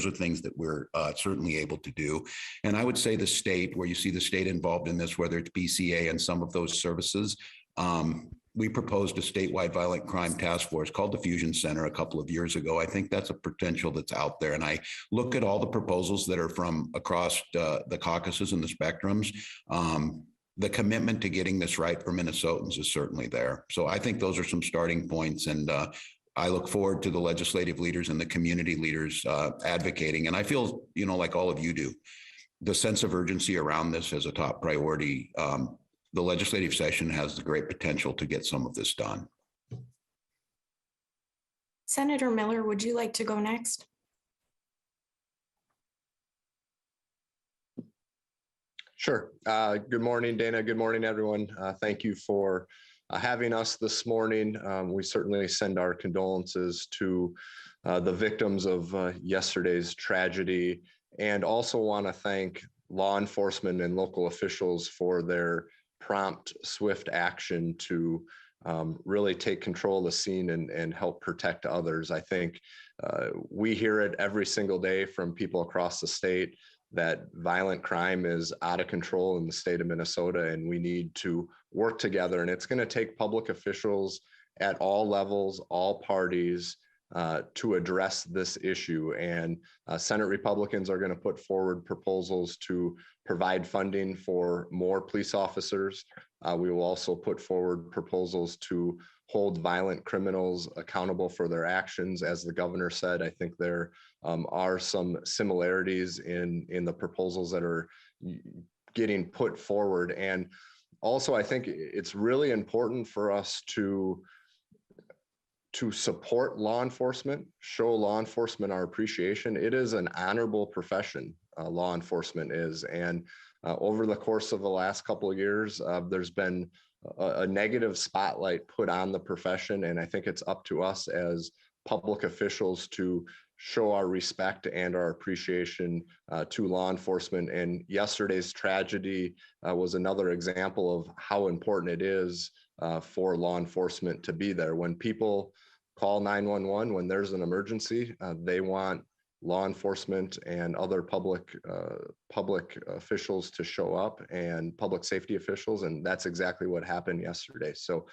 are things that we're certainly able to do. And I would say the state, where you see the state involved in this, whether it's BCA and some of those services, we proposed a statewide violent crime task force called the Fusion Center a couple of years ago. I think that's a potential that's out there. And I look at all the proposals that are from across the caucuses and the spectrums. The commitment to getting this right for Minnesotans is certainly there. So I think those are some starting points. And I look forward to the legislative leaders and the community leaders advocating. And I feel, like all of you do, the sense of urgency around this as a top priority. The legislative session has the great potential to get some of this done. Senator Miller, would you like to go next? Sure. Good morning, Dana. Good morning, everyone. Thank you for having us this morning. We certainly send our condolences to the victims of yesterday's tragedy, and also want to thank law enforcement and local officials for their prompt, swift action to really take control of the scene and help protect others. I think we hear it every single day from people across the state that violent crime is out of control in the state of Minnesota, and we need to work together. And it's going to take public officials at all levels, all parties, to address this issue. And Senate Republicans are going to put forward proposals to provide funding for more police officers. We will also put forward proposals to hold violent criminals accountable for their actions. As the governor said, I think there are some similarities in the proposals that are getting put forward. And also, I think it's really important for us to support law enforcement, show law enforcement our appreciation. It is an honorable profession, law enforcement is. And over the course of the last couple of years, there's been a negative spotlight put on the profession. And I think it's up to us as public officials to show our respect and our appreciation to law enforcement. And yesterday's tragedy was another example of how important it is for law enforcement to be there. When people call 911, when there's an emergency, they want law enforcement and other public officials to show up, and public safety officials. And that's exactly what happened yesterday. So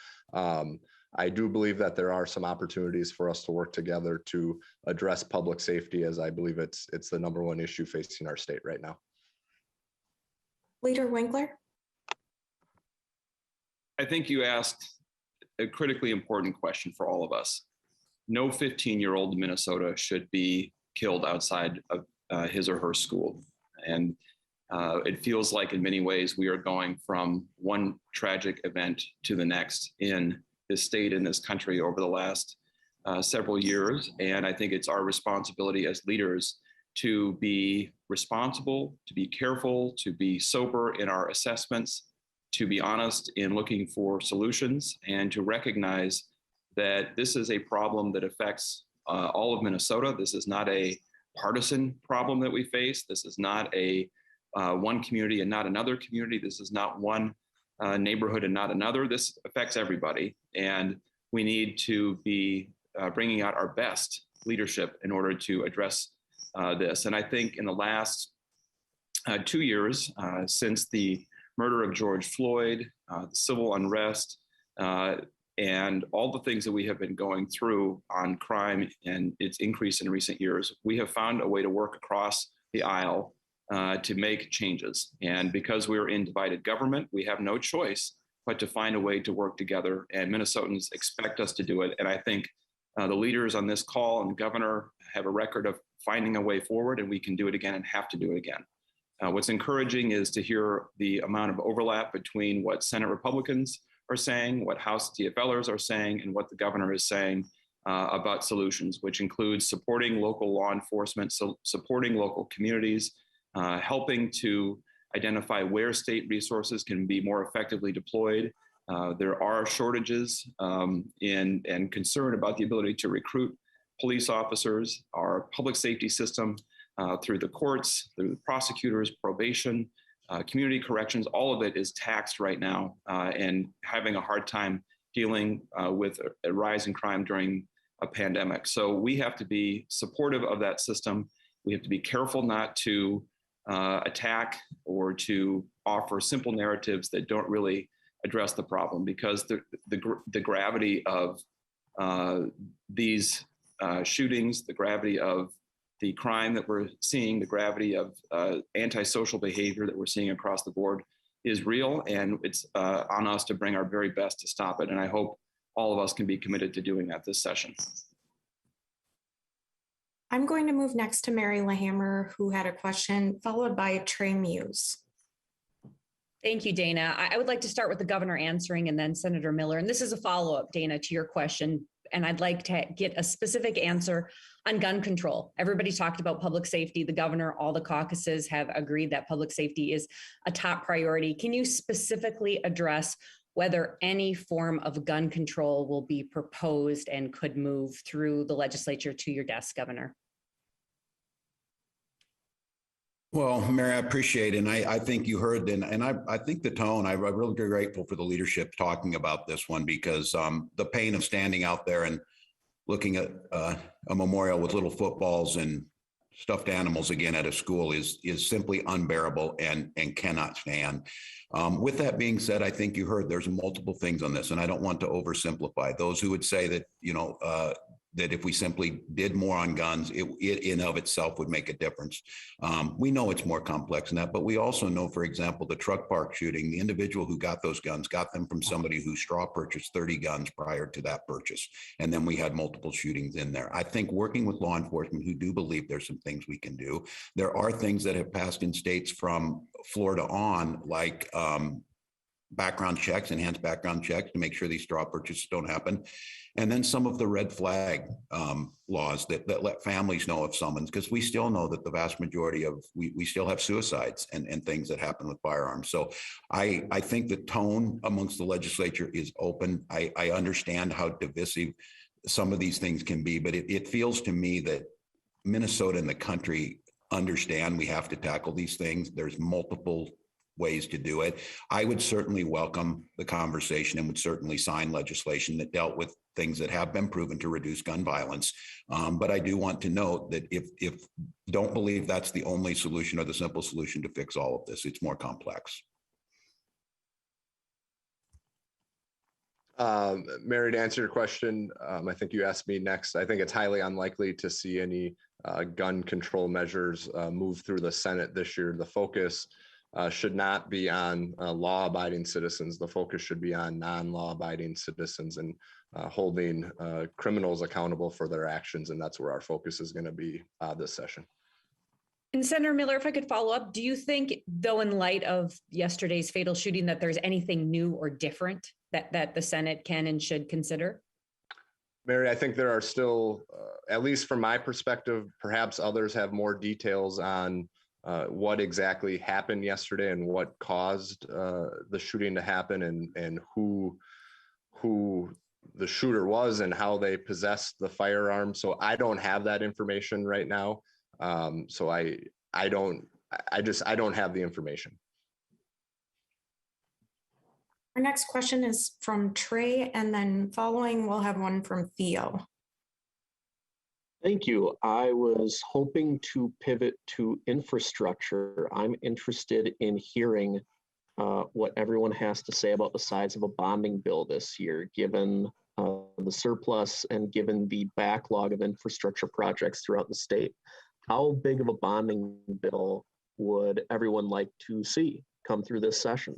I do believe that there are some opportunities for us to work together to address public safety, as I believe it's the number one issue facing our state right now. Leader Winkler. I think you asked a critically important question for all of us. No 15-year-old in Minnesota should be killed outside of his or her school. And it feels like in many ways we are going from one tragic event to the next in this state, in this country over the last several years. And I think it's our responsibility as leaders to be responsible, to be careful, to be sober in our assessments, to be honest in looking for solutions, and to recognize that this is a problem that affects all of Minnesota. This is not a partisan problem that we face. This is not a one community and not another community. This is not one neighborhood and not another. This affects everybody. And we need to be bringing out our best leadership in order to address this. And I think in the last 2 years, since the murder of George Floyd, the civil unrest, and all the things that we have been going through on crime and its increase in recent years, we have found a way to work across the aisle to make changes. And because we're in divided government, we have no choice but to find a way to work together. And Minnesotans expect us to do it. And I think the leaders on this call and the governor have a record of finding a way forward, and we can do it again and have to do it again. What's encouraging is to hear the amount of overlap between what Senate Republicans are saying, what House TFLers are saying, and what the governor is saying about solutions, which includes supporting local law enforcement, supporting local communities, helping to identify where state resources can be more effectively deployed. There are shortages and concern about the ability to recruit police officers. Our public safety system through the courts, through the prosecutors, probation, community corrections, all of it is taxed right now and having a hard time dealing with a rise in crime during a pandemic. So we have to be supportive of that system We have to be careful not to attack or to offer simple narratives that don't really address the problem, because the gravity of these shootings, the gravity of the crime that we're seeing, the gravity of antisocial behavior that we're seeing across the board is real, and it's on us to bring our very best to stop it. And I hope all of us can be committed to doing that this session. I'm going to move next to Mary LaHammer, who had a question, followed by Trey Muse. Thank you, Dana. I would like to start with the governor answering and then Senator Miller. And this is a follow-up, Dana, to your question. And I'd like to get a specific answer on gun control. Everybody talked about public safety. The governor, all the caucuses have agreed that public safety is a top priority. Can you specifically address whether any form of gun control will be proposed and could move through the legislature to your desk, Governor? Well, Mary, I appreciate it. And I think you heard, and I think the tone, I'm really grateful for the leadership talking about this one, because the pain of standing out there and looking at a memorial with little footballs and stuffed animals again at a school is simply unbearable and cannot stand. With that being said, I think you heard there's multiple things on this, and I don't want to oversimplify. Those who would say that, that if we simply did more on guns, it in of itself would make a difference. We know it's more complex than that, but we also know, for example, the truck park shooting, the individual who got those guns got them from somebody who straw purchased 30 guns prior to that purchase. And then we had multiple shootings in there. I think working with law enforcement who do believe there's some things we can do. There are things that have passed in states from Florida on, like background checks, enhanced background checks to make sure these straw purchases don't happen. And then some of the red flag laws that let families know of summons, because we still know that the vast majority of, we still have suicides and things that happen with firearms. So I think the tone amongst the legislature is open. I understand how divisive some of these things can be, but it feels to me that Minnesota and the country understand we have to tackle these things. There's multiple ways to do it. I would certainly welcome the conversation and would certainly sign legislation that dealt with things that have been proven to reduce gun violence. But I do want to note that if don't believe that's the only solution or the simple solution to fix all of this, it's more complex. Mary, to answer your question, I think you asked me next. I think it's highly unlikely to see any gun control measures move through the Senate this year. The focus should not be on law-abiding citizens. The focus should be on non-law-abiding citizens and holding criminals accountable for their actions. And that's where our focus is going to be this session. And Senator Miller, if I could follow up, do you think, though, in light of yesterday's fatal shooting, that there's anything new or different that the Senate can and should consider? Mary, I think there are still, at least from my perspective, perhaps others have more details on what exactly happened yesterday and what caused the shooting to happen, and who the shooter was and how they possessed the firearm. So I don't have that information right now. So I don't have the information. Our next question is from Trey, and then following, we'll have one from Theo. Thank you. I was hoping to pivot to infrastructure. I'm interested in hearing what everyone has to say about the size of a bonding bill this year, given the surplus and given the backlog of infrastructure projects throughout the state. How big of a bonding bill would everyone like to see come through this session?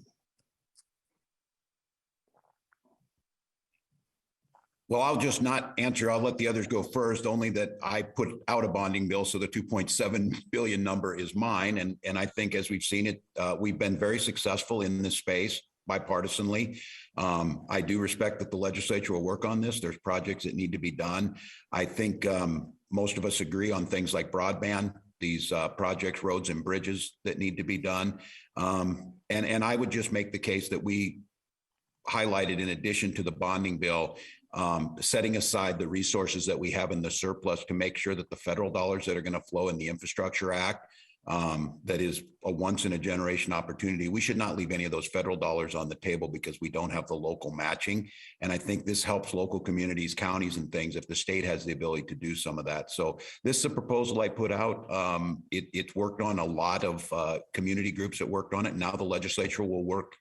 Well, I'll just not answer. I'll let the others go first, only that I put out a bonding bill. So the 2.7 billion number is mine. And I think as we've seen it, we've been very successful in this space bipartisanly. I do respect that the legislature will work on this. There's projects that need to be done. I think most of us agree on things like broadband, these projects, roads and bridges that need to be done. And I would just make the case that we highlighted, in addition to the bonding bill, setting aside the resources that we have in the surplus to make sure that the federal dollars that are going to flow in the Infrastructure Act that is a once in a generation opportunity. We should not leave any of those federal dollars on the table because we don't have the local matching. And I think this helps local communities, counties and things if the state has the ability to do some of that. So this is a proposal I put out. It's worked on a lot of community groups that worked on it. Now the legislature will work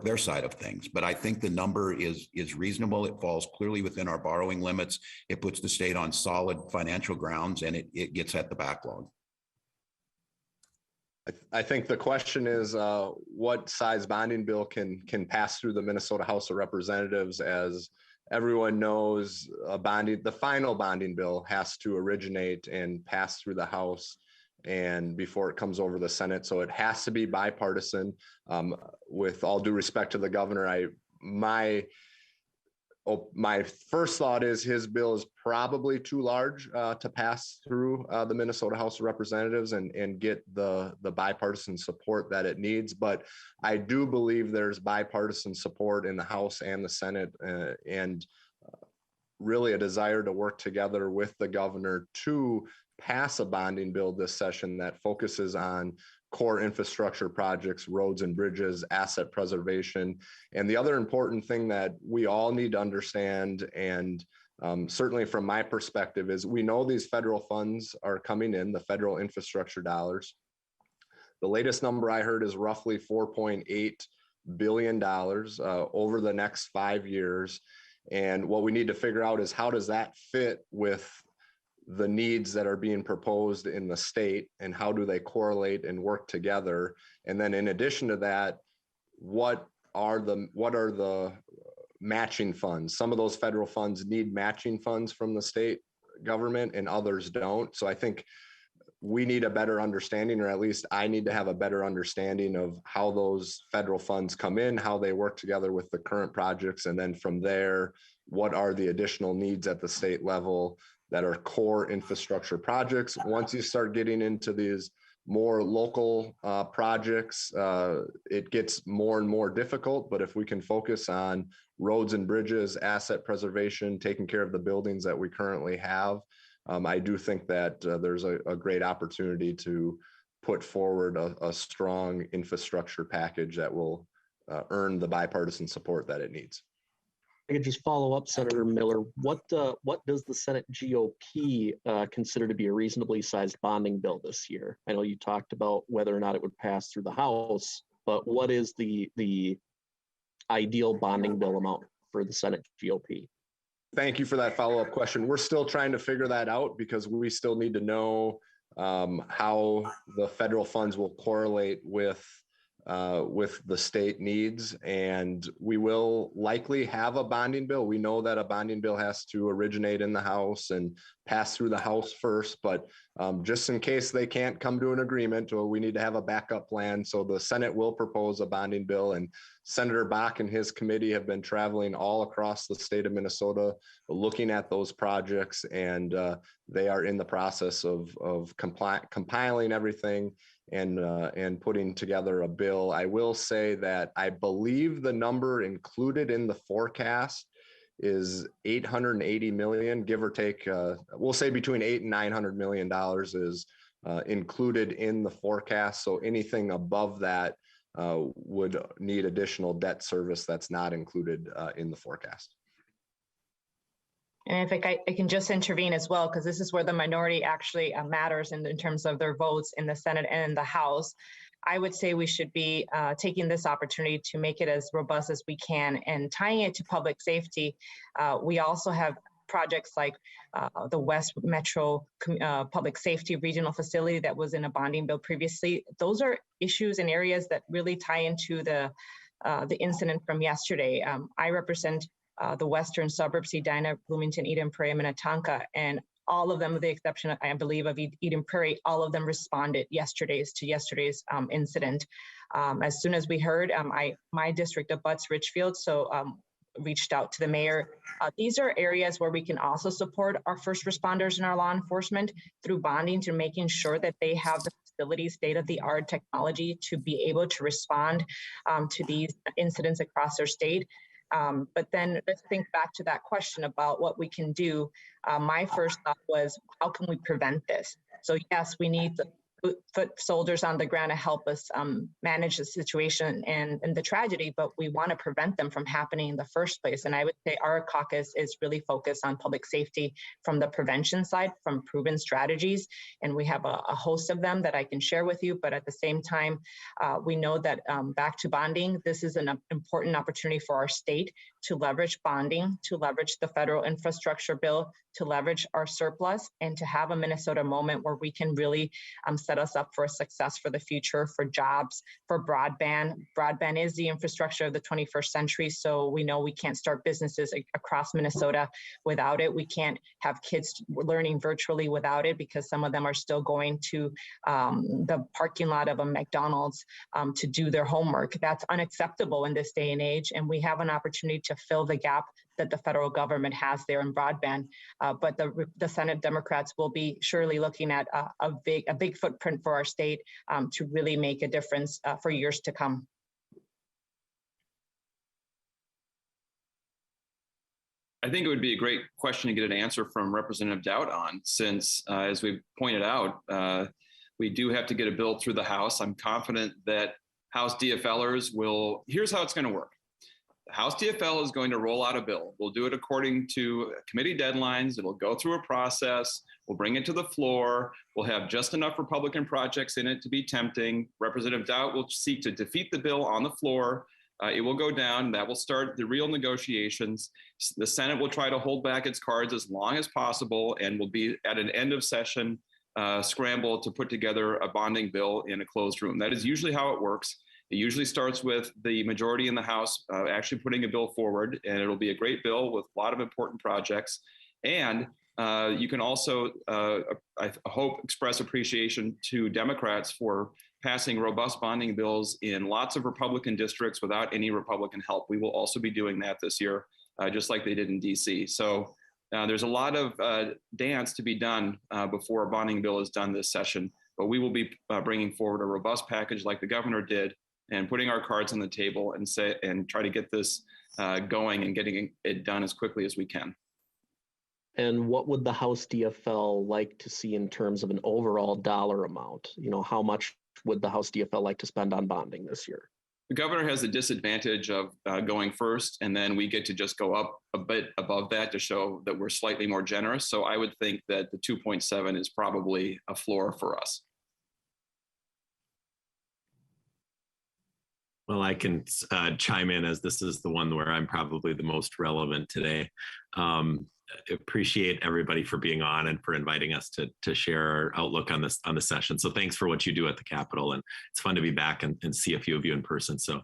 their side of things. But I think the number is reasonable. It falls clearly within our borrowing limits. It puts the state on solid financial grounds, and it gets at the backlog. I think the question is what size bonding bill can pass through the Minnesota House of Representatives. As everyone knows, the final bonding bill has to originate and pass through the House and before it comes over the Senate. So it has to be bipartisan. With all due respect to the governor, my first thought is his bill is probably too large to pass through the Minnesota House of Representatives and get the bipartisan support that it needs. But I do believe there's bipartisan support in the House and the Senate, and really a desire to work together with the governor to pass a bonding bill this session that focuses on core infrastructure projects, roads and bridges, asset preservation. And the other important thing that we all need to understand, and certainly from my perspective, is we know these federal funds are coming in, the federal infrastructure dollars. The latest number I heard is roughly $4.8 billion over the next 5 years. And what we need to figure out is how does that fit with the needs that are being proposed in the state, and how do they correlate and work together? And then in addition to that, what are the matching funds? Some of those federal funds need matching funds from the state government and others don't. So I think we need a better understanding, or at least I need to have a better understanding of how those federal funds come in, how they work together with the current projects. And then from there, what are the additional needs at the state level that are core infrastructure projects? Once you start getting into these more local projects, it gets more and more difficult. But if we can focus on roads and bridges, asset preservation, taking care of the buildings that we currently have, I do think that there's a great opportunity to put forward a strong infrastructure package that will earn the bipartisan support that it needs. I could just follow up, Senator Miller. What does the Senate GOP consider to be a reasonably sized bonding bill this year? I know you talked about whether or not it would pass through the House, but what is the ideal bonding bill amount for the Senate GOP? Thank you for that follow-up question. We're still trying to figure that out because we still need to know how the federal funds will correlate with the state needs, and we will likely have a bonding bill. We know that a bonding bill has to originate in the House and pass through the House first, but just in case they can't come to an agreement, we need to have a backup plan. So the Senate will propose a bonding bill, and Senator Bach and his committee have been traveling all across the state of Minnesota looking at those projects, and they are in the process of compiling everything and putting together a bill. I will say that I believe the number included in the forecast is $880 million, give or take. We'll say between $800 and $900 million is included in the forecast. So anything above that would need additional debt service that's not included in the forecast. And if I can just intervene as well, because this is where the minority actually matters in terms of their votes in the Senate and in the House. I would say we should be taking this opportunity to make it as robust as we can and tying it to public safety. We also have projects like the West Metro Public Safety Regional Facility that was in a bonding bill previously. Those are issues and areas that really tie into the incident from yesterday. I represent the western suburbs, Edina, Bloomington, Eden Prairie, Minnetonka, and all of them, with the exception, I believe, of Eden Prairie, all of them responded to yesterday's incident. As soon as we heard, my district abuts Richfield, so reached out to the mayor. These are areas where we can also support our first responders and our law enforcement through bonding, to making sure that they have the facilities, state-of-the-art technology to be able to respond to these incidents across their state. But then let's think back to that question about what we can do. My first thought was, how can we prevent this? So yes, we need foot soldiers on the ground to help us manage the situation and the tragedy, but we want to prevent them from happening in the first place. And I would say our caucus is really focused on public safety from the prevention side, from proven strategies. And we have a host of them that I can share with you. But at the same time, we know that back to bonding, this is an important opportunity for our state to leverage bonding, to leverage the federal infrastructure bill, to leverage our surplus, and to have a Minnesota moment where we can really set us up for a success for the future, for jobs, for broadband. Broadband is the infrastructure of the 21st century, so we know we can't start businesses across Minnesota without it. We can't have kids learning virtually without it, because some of them are still going to the parking lot of a McDonald's to do their homework. That's unacceptable in this day and age, and we have an opportunity to fill the gap that the federal government has there in broadband. But the Senate Democrats will be surely looking at a big footprint for our state to really make a difference for years to come. I think it would be a great question to get an answer from Representative Dowd on, since as we pointed out, we do have to get a bill through the House. I'm confident that House DFLers will, here's how it's going to work. House DFL is going to roll out a bill. We'll do it according to committee deadlines. It'll go through a process. We'll bring it to the floor. We'll have just enough Republican projects in it to be tempting. Representative Dowd will seek to defeat the bill on the floor. It will go down. That will start the real negotiations. The Senate will try to hold back its cards as long as possible, and will be at an end of session scramble to put together a bonding bill in a closed room. That is usually how it works. It usually starts with the majority in the House actually putting a bill forward, and it'll be a great bill with a lot of important projects. And you can also, I hope, express appreciation to Democrats for passing robust bonding bills in lots of Republican districts without any Republican help. We will also be doing that this year, just like they did in DC. So there's a lot of dance to be done before a bonding bill is done this session, but we will be bringing forward a robust package like the governor did, and putting our cards on the table and try to get this going and getting it done as quickly as we can. And what would the House DFL like to see in terms of an overall dollar amount? You know, how much would the House DFL like to spend on bonding this year? The governor has the disadvantage of going first, and then we get to just go up a bit above that to show that we're slightly more generous. So I would think that the 2.7 is probably a floor for us. Well, I can chime in, as this is the one where I'm probably the most relevant today. Appreciate everybody for being on and for inviting us to share our outlook on the session. So thanks for what you do at the Capitol, and it's fun to be back and see a few of you in person. So,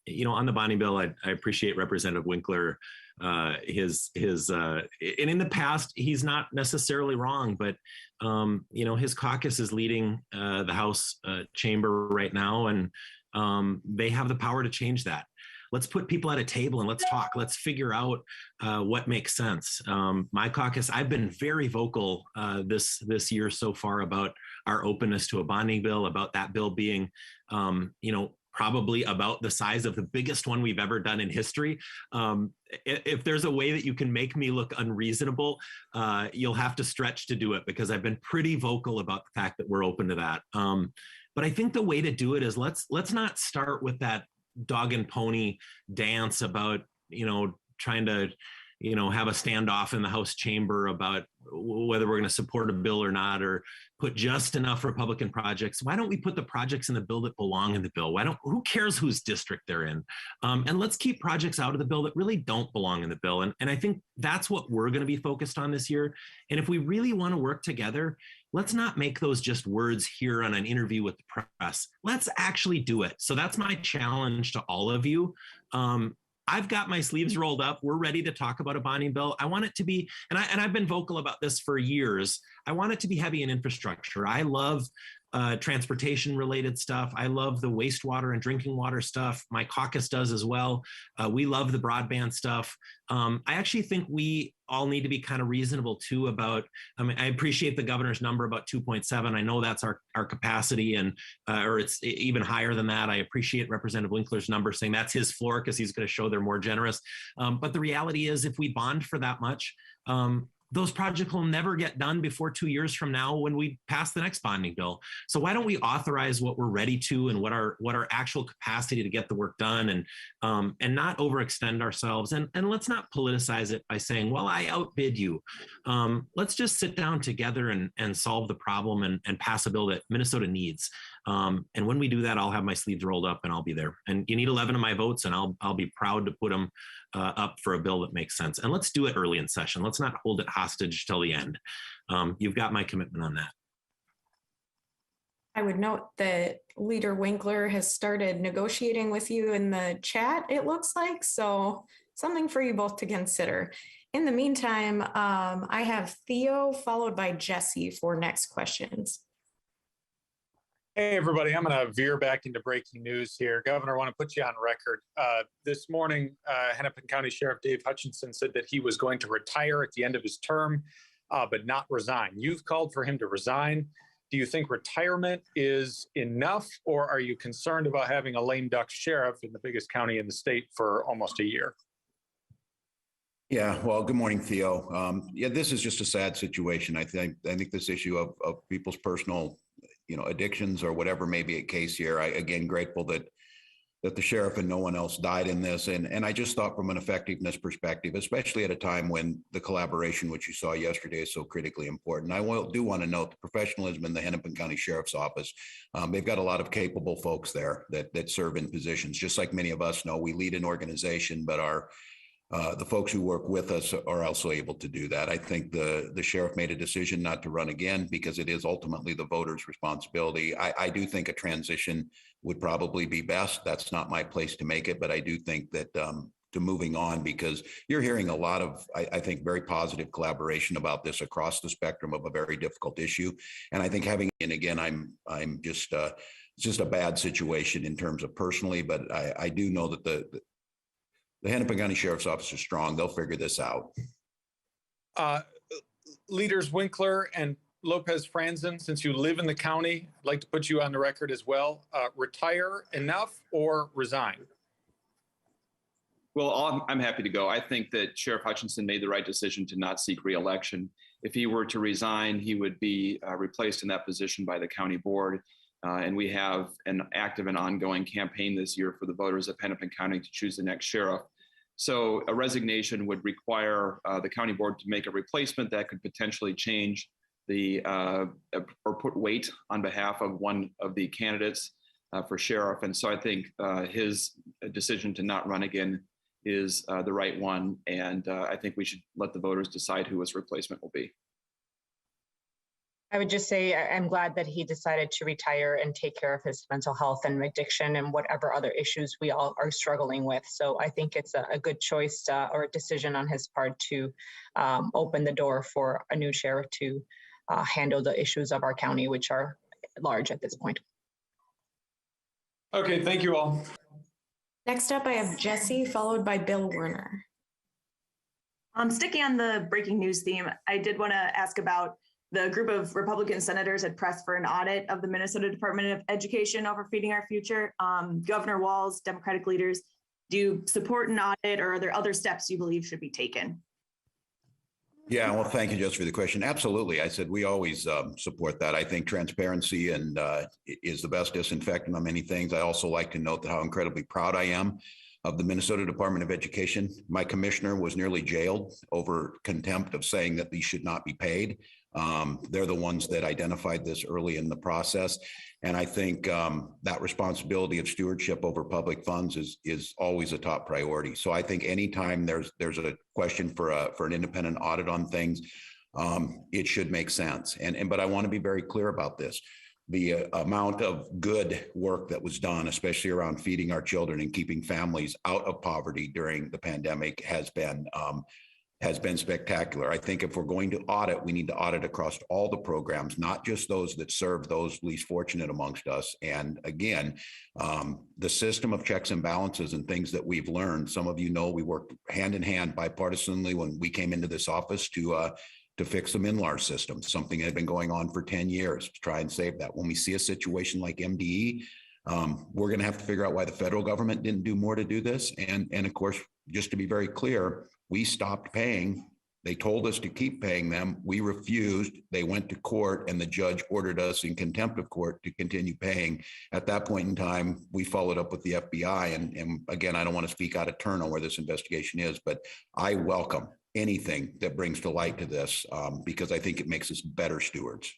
you know, on the bonding bill, I appreciate Representative Winkler. And in the past, he's not necessarily wrong, but you know, his caucus is leading the House chamber right now, and they have the power to change that. Let's put people at a table and let's talk. Let's figure out what makes sense. My caucus, I've been very vocal this year so far about our openness to a bonding bill, about that bill being, you know, probably about the size of the biggest one we've ever done in history. If there's a way that you can make me look unreasonable, you'll have to stretch to do it, because I've been pretty vocal about the fact that we're open to that. But I think the way to do it is let's not start with that dog and pony dance about, you know, trying to, you know, have a standoff in the House chamber about whether we're going to support a bill or not, or put just enough Republican projects. Why don't we put the projects in the bill that belong in the bill? Who cares whose district they're in? And let's keep projects out of the bill that really don't belong in the bill. And I think that's what we're going to be focused on this year. And if we really want to work together, let's not make those just words here on an interview with the press. Let's actually do it. So that's my challenge to all of you. I've got my sleeves rolled up. We're ready to talk about a bonding bill. I want it to be, and I've been vocal about this for years, I want it to be heavy in infrastructure. I love transportation related stuff. I love the wastewater and drinking water stuff. My caucus does as well. We love the broadband stuff. I actually think we all need to be kind of reasonable too about, I mean, I appreciate the governor's number about 2.7. I know that's our capacity, and or it's even higher than that. I appreciate Representative Winkler's number saying that's his floor because he's going to show they're more generous. But the reality is, if we bond for that much, those projects will never get done before 2 years from now when we pass the next bonding bill. So why don't we authorize what we're ready to and what our actual capacity to get the work done, and not overextend ourselves, and let's not politicize it by saying, well, I outbid you. Let's just sit down together and solve the problem and pass a bill that Minnesota needs. And when we do that, I'll have my sleeves rolled up and I'll be there. And you need 11 of my votes, and I'll be proud to put them up for a bill that makes sense. And let's do it early in session. Let's not hold it hostage till the end. You've got my commitment on that. I would note that Leader Winkler has started negotiating with you in the chat, it looks like. So something for you both to consider. In the meantime, I have Theo followed by Jesse for next questions. Hey, everybody, I'm going to veer back into breaking news here. Governor, I want to put you on record. This morning, Hennepin County Sheriff Dave Hutchinson said that he was going to retire at the end of his term, but not resign. You've called for him to resign. Do you think retirement is enough, or are you concerned about having a lame duck sheriff in the biggest county in the state for almost a year? Yeah, well, good morning, Theo. Yeah, this is just a sad situation. I think this issue of people's personal, addictions or whatever may be a case here. I again grateful that the sheriff and no one else died in this, and I just thought from an effectiveness perspective, especially at a time when the collaboration, which you saw yesterday, is so critically important. I do want to note the professionalism in the Hennepin County Sheriff's Office. They've got a lot of capable folks there that serve in positions, just like many of us know. We lead an organization, but the folks who work with us are also able to do that. I think the sheriff made a decision not to run again because it is ultimately the voters' responsibility. I do think a transition would probably be best. That's not my place to make it, but I do think that to moving on, because you're hearing a lot of, I think, very positive collaboration about this across the spectrum of a very difficult issue. And I think and again, I'm just, it's just a bad situation in terms of personally, but I do know that the Hennepin County Sheriff's Office is strong. They'll figure this out. Leaders Winkler and Lopez Franzen, since you live in the county, I'd like to put you on the record as well. Retire enough or resign? Well, I'm happy to go. I think that Sheriff Hutchinson made the right decision to not seek re-election. If he were to resign, he would be replaced in that position by the county board. And we have an active and ongoing campaign this year for the voters of Hennepin County to choose the next sheriff. So a resignation would require the county board to make a replacement that could potentially change or put weight on behalf of one of the candidates for sheriff. And so I think his decision to not run again is the right one. And I think we should let the voters decide who his replacement will be. I would just say I'm glad that he decided to retire and take care of his mental health and addiction and whatever other issues we all are struggling with. So I think it's a good choice or a decision on his part to open the door for a new sheriff to handle the issues of our county, which are large at this point. Okay, thank you all. Next up, I have Jesse followed by Bill Werner. Sticking on the breaking news theme, I did want to ask about the group of Republican senators had pressed for an audit of the Minnesota Department of Education over Feeding Our Future. Governor Walz, Democratic leaders, do you support an audit, or are there other steps you believe should be taken? Yeah, well, thank you, Jess, for the question. Absolutely. I said we always support that. I think transparency is the best disinfectant on many things. I also like to note how incredibly proud I am of the Minnesota Department of Education. My commissioner was nearly jailed over contempt of saying that these should not be paid. They're the ones that identified this early in the process. And I think that responsibility of stewardship over public funds is always a top priority. So I think anytime there's a question for an independent audit on things, it should make sense. But I want to be very clear about this. The amount of good work that was done, especially around feeding our children and keeping families out of poverty during the pandemic, has been spectacular. I think if we're going to audit, we need to audit across all the programs, not just those that serve those least fortunate amongst us. And again, the system of checks and balances and things that we've learned, some of you know we worked hand in hand bipartisanly when we came into this office to fix the MNLAR system, something that had been going on for 10 years to try and save that. When we see a situation like MDE, we're going to have to figure out why the federal government didn't do more to do this. And of course, just to be very clear, we stopped paying They told us to keep paying them. We refused. They went to court, and the judge ordered us in contempt of court to continue paying. At that point in time, we followed up with the FBI. And again, I don't want to speak out of turn on where this investigation is, but I welcome anything that brings to light to this because I think it makes us better stewards.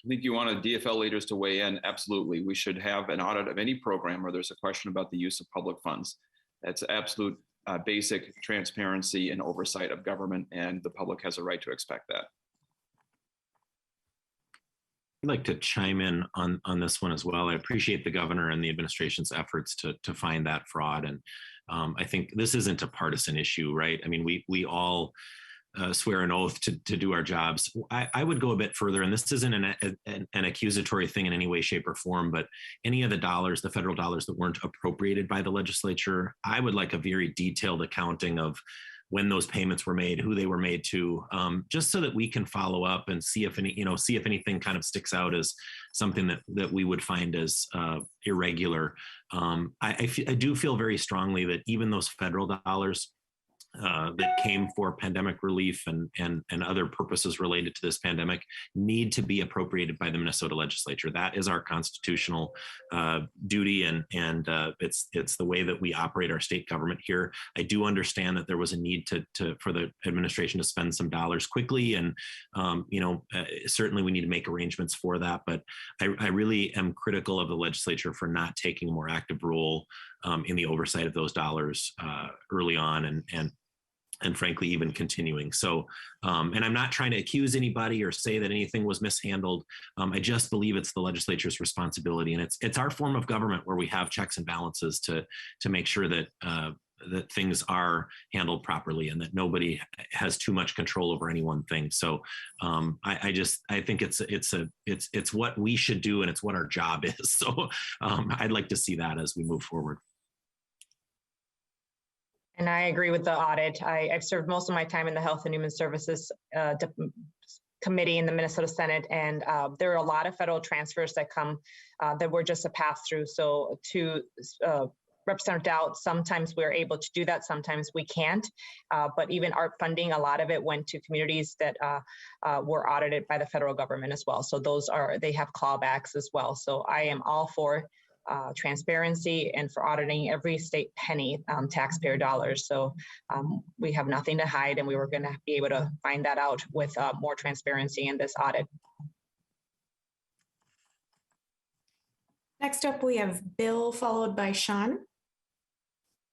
I think you wanted DFL leaders to weigh in. Absolutely. We should have an audit of any program where there's a question about the use of public funds. That's absolute basic transparency and oversight of government, and the public has a right to expect that. I'd like to chime in on this one as well. I appreciate the governor and the administration's efforts to find that fraud. And I think this isn't a partisan issue, right? I mean, we all swear an oath to do our jobs. I would go a bit further, and this isn't an accusatory thing in any way, shape, or form, but any of the dollars, the federal dollars that weren't appropriated by the legislature, I would like a very detailed accounting of when those payments were made, who they were made to, just so that we can follow up and see if anything kind of sticks out as something that we would find as irregular. I do feel very strongly that even those federal dollars that came for pandemic relief and other purposes related to this pandemic need to be appropriated by the Minnesota legislature. That is our constitutional duty, and it's the way that we operate our state government here. I do understand that there was a need for the administration to spend some dollars quickly, and certainly we need to make arrangements for that. But I really am critical of the legislature for not taking a more active role in the oversight of those dollars early on, and frankly, even continuing. So, and I'm not trying to accuse anybody or say that anything was mishandled. I just believe it's the legislature's responsibility, and it's our form of government where we have checks and balances to make sure that that things are handled properly and that nobody has too much control over any one thing. So, I think it's what we should do, and it's what our job is. So, I'd like to see that as we move forward. And I agree with the audit. I've served most of my time in the Health and Human Services Committee in the Minnesota Senate, and there are a lot of federal transfers that come that were just a pass through. So to Representative Dowd, sometimes we're able to do that, sometimes we can't. But even art funding, a lot of it went to communities that were audited by the federal government as well. So they have clawbacks as well. So I am all for transparency and for auditing every state penny, taxpayer dollars. So we have nothing to hide, and we were going to be able to find that out with more transparency in this audit. Next up, we have Bill, followed by Sean.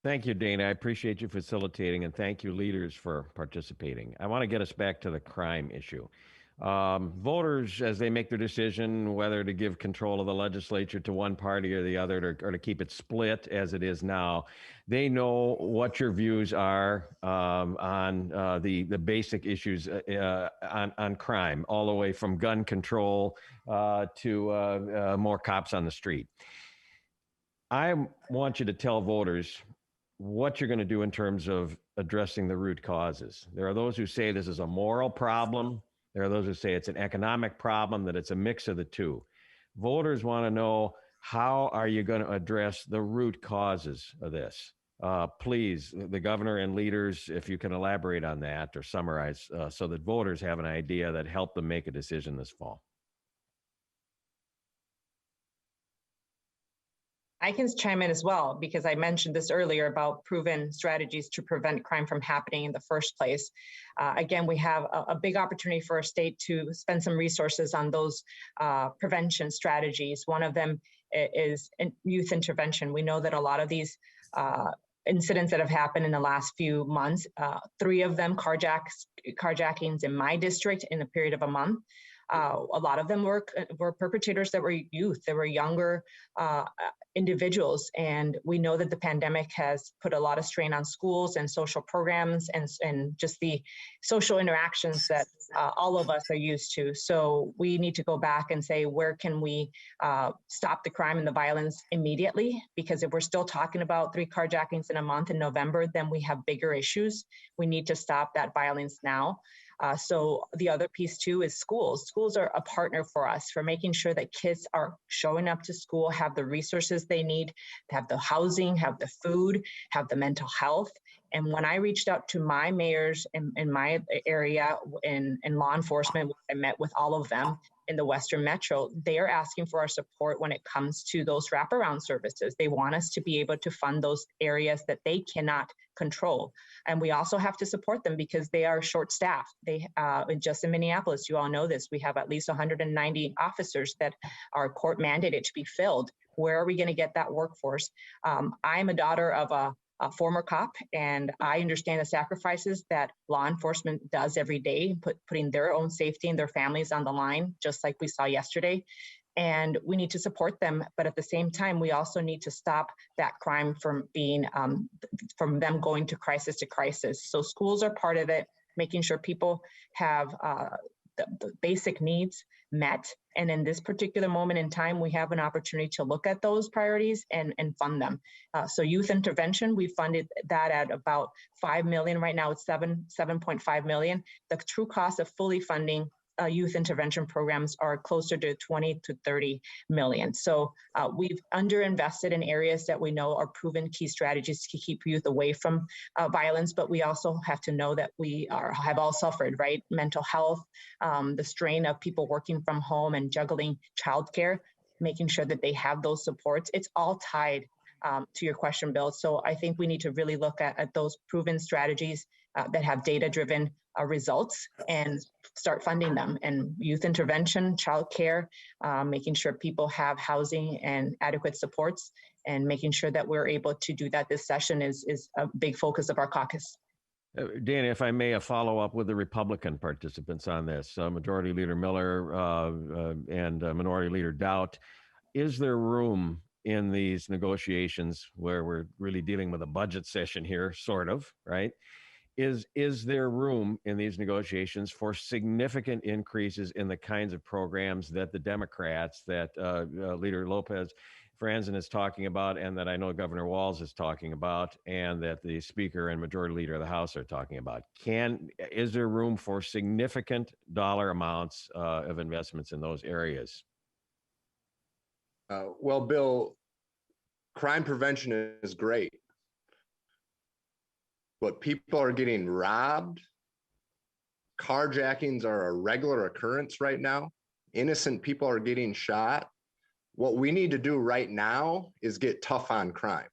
Thank you, Dana. I appreciate you facilitating, and thank you, leaders, for participating. I want to get us back to the crime issue. Voters, as they make their decision whether to give control of the legislature to one party or the other, or to keep it split as it is now, they know what your views are on the basic issues on crime, all the way from gun control to more cops on the street. I want you to tell voters what you're going to do in terms of addressing the root causes. There are those who say this is a moral problem. There are those who say it's an economic problem, that it's a mix of the two. Voters want to know, how are you going to address the root causes of this? Please, the governor and leaders, if you can elaborate on that or summarize so that voters have an idea that help them make a decision this fall. I can chime in as well, because I mentioned this earlier about proven strategies to prevent crime from happening in the first place. Again, we have a big opportunity for our state to spend some resources on those prevention strategies. One of them is youth intervention. We know that a lot of these incidents that have happened in the last few months, 3 of them carjackings in my district in a period of a month. A lot of them were perpetrators that were youth, that were younger individuals. And we know that the pandemic has put a lot of strain on schools and social programs and just the social interactions that all of us are used to. So we need to go back and say, where can we stop the crime and the violence immediately? Because if we're still talking about 3 carjackings in a month in November, then we have bigger issues. We need to stop that violence now. So the other piece too is schools. Schools are a partner for us for making sure that kids are showing up to school, have the resources they need, have the housing, have the food, have the mental health. And when I reached out to my mayors in my area in law enforcement, I met with all of them in the Western Metro. They are asking for our support when it comes to those wraparound services. They want us to be able to fund those areas that they cannot control. And we also have to support them because they are short-staffed. They just in Minneapolis, you all know this, we have at least 190 officers that are court mandated to be filled. Where are we going to get that workforce? I'm a daughter of a former cop, and I understand the sacrifices that law enforcement does every day, putting their own safety and their families on the line, just like we saw yesterday. And we need to support them, but at the same time, we also need to stop that crime from being, from them going to crisis. So schools are part of it, making sure people have the basic needs met. And in this particular moment in time, we have an opportunity to look at those priorities and fund them. So youth intervention, we funded that at about 5 million. Right now it's 7.5 million. The true cost of fully funding youth intervention programs are closer to 20 to 30 million. So we've underinvested in areas that we know are proven key strategies to keep youth away from violence, but we also have to know that we have all suffered, right? Mental health, the strain of people working from home and juggling childcare, making sure that they have those supports. It's all tied to your question, Bill. So I think we need to really look at those proven strategies that have data-driven results and start funding them. And youth intervention, childcare, making sure people have housing and adequate supports, and making sure that we're able to do that this session is a big focus of our caucus. Dana, if I may, a follow-up with the Republican participants on this. Majority Leader Miller and Minority Leader Doubt. Is there room in these negotiations where we're really dealing with a budget session here, sort of, right? Is there room in these negotiations for significant increases in the kinds of programs that the Democrats, that Leader Lopez Franzen is talking about, and that I know Governor Walz is talking about, and that the Speaker and Majority Leader of the House are talking about? Is there room for significant dollar amounts of investments in those areas? Well, Bill, crime prevention is great, but people are getting robbed. Carjackings are a regular occurrence right now. Innocent people are getting shot. What we need to do right now is get tough on crime.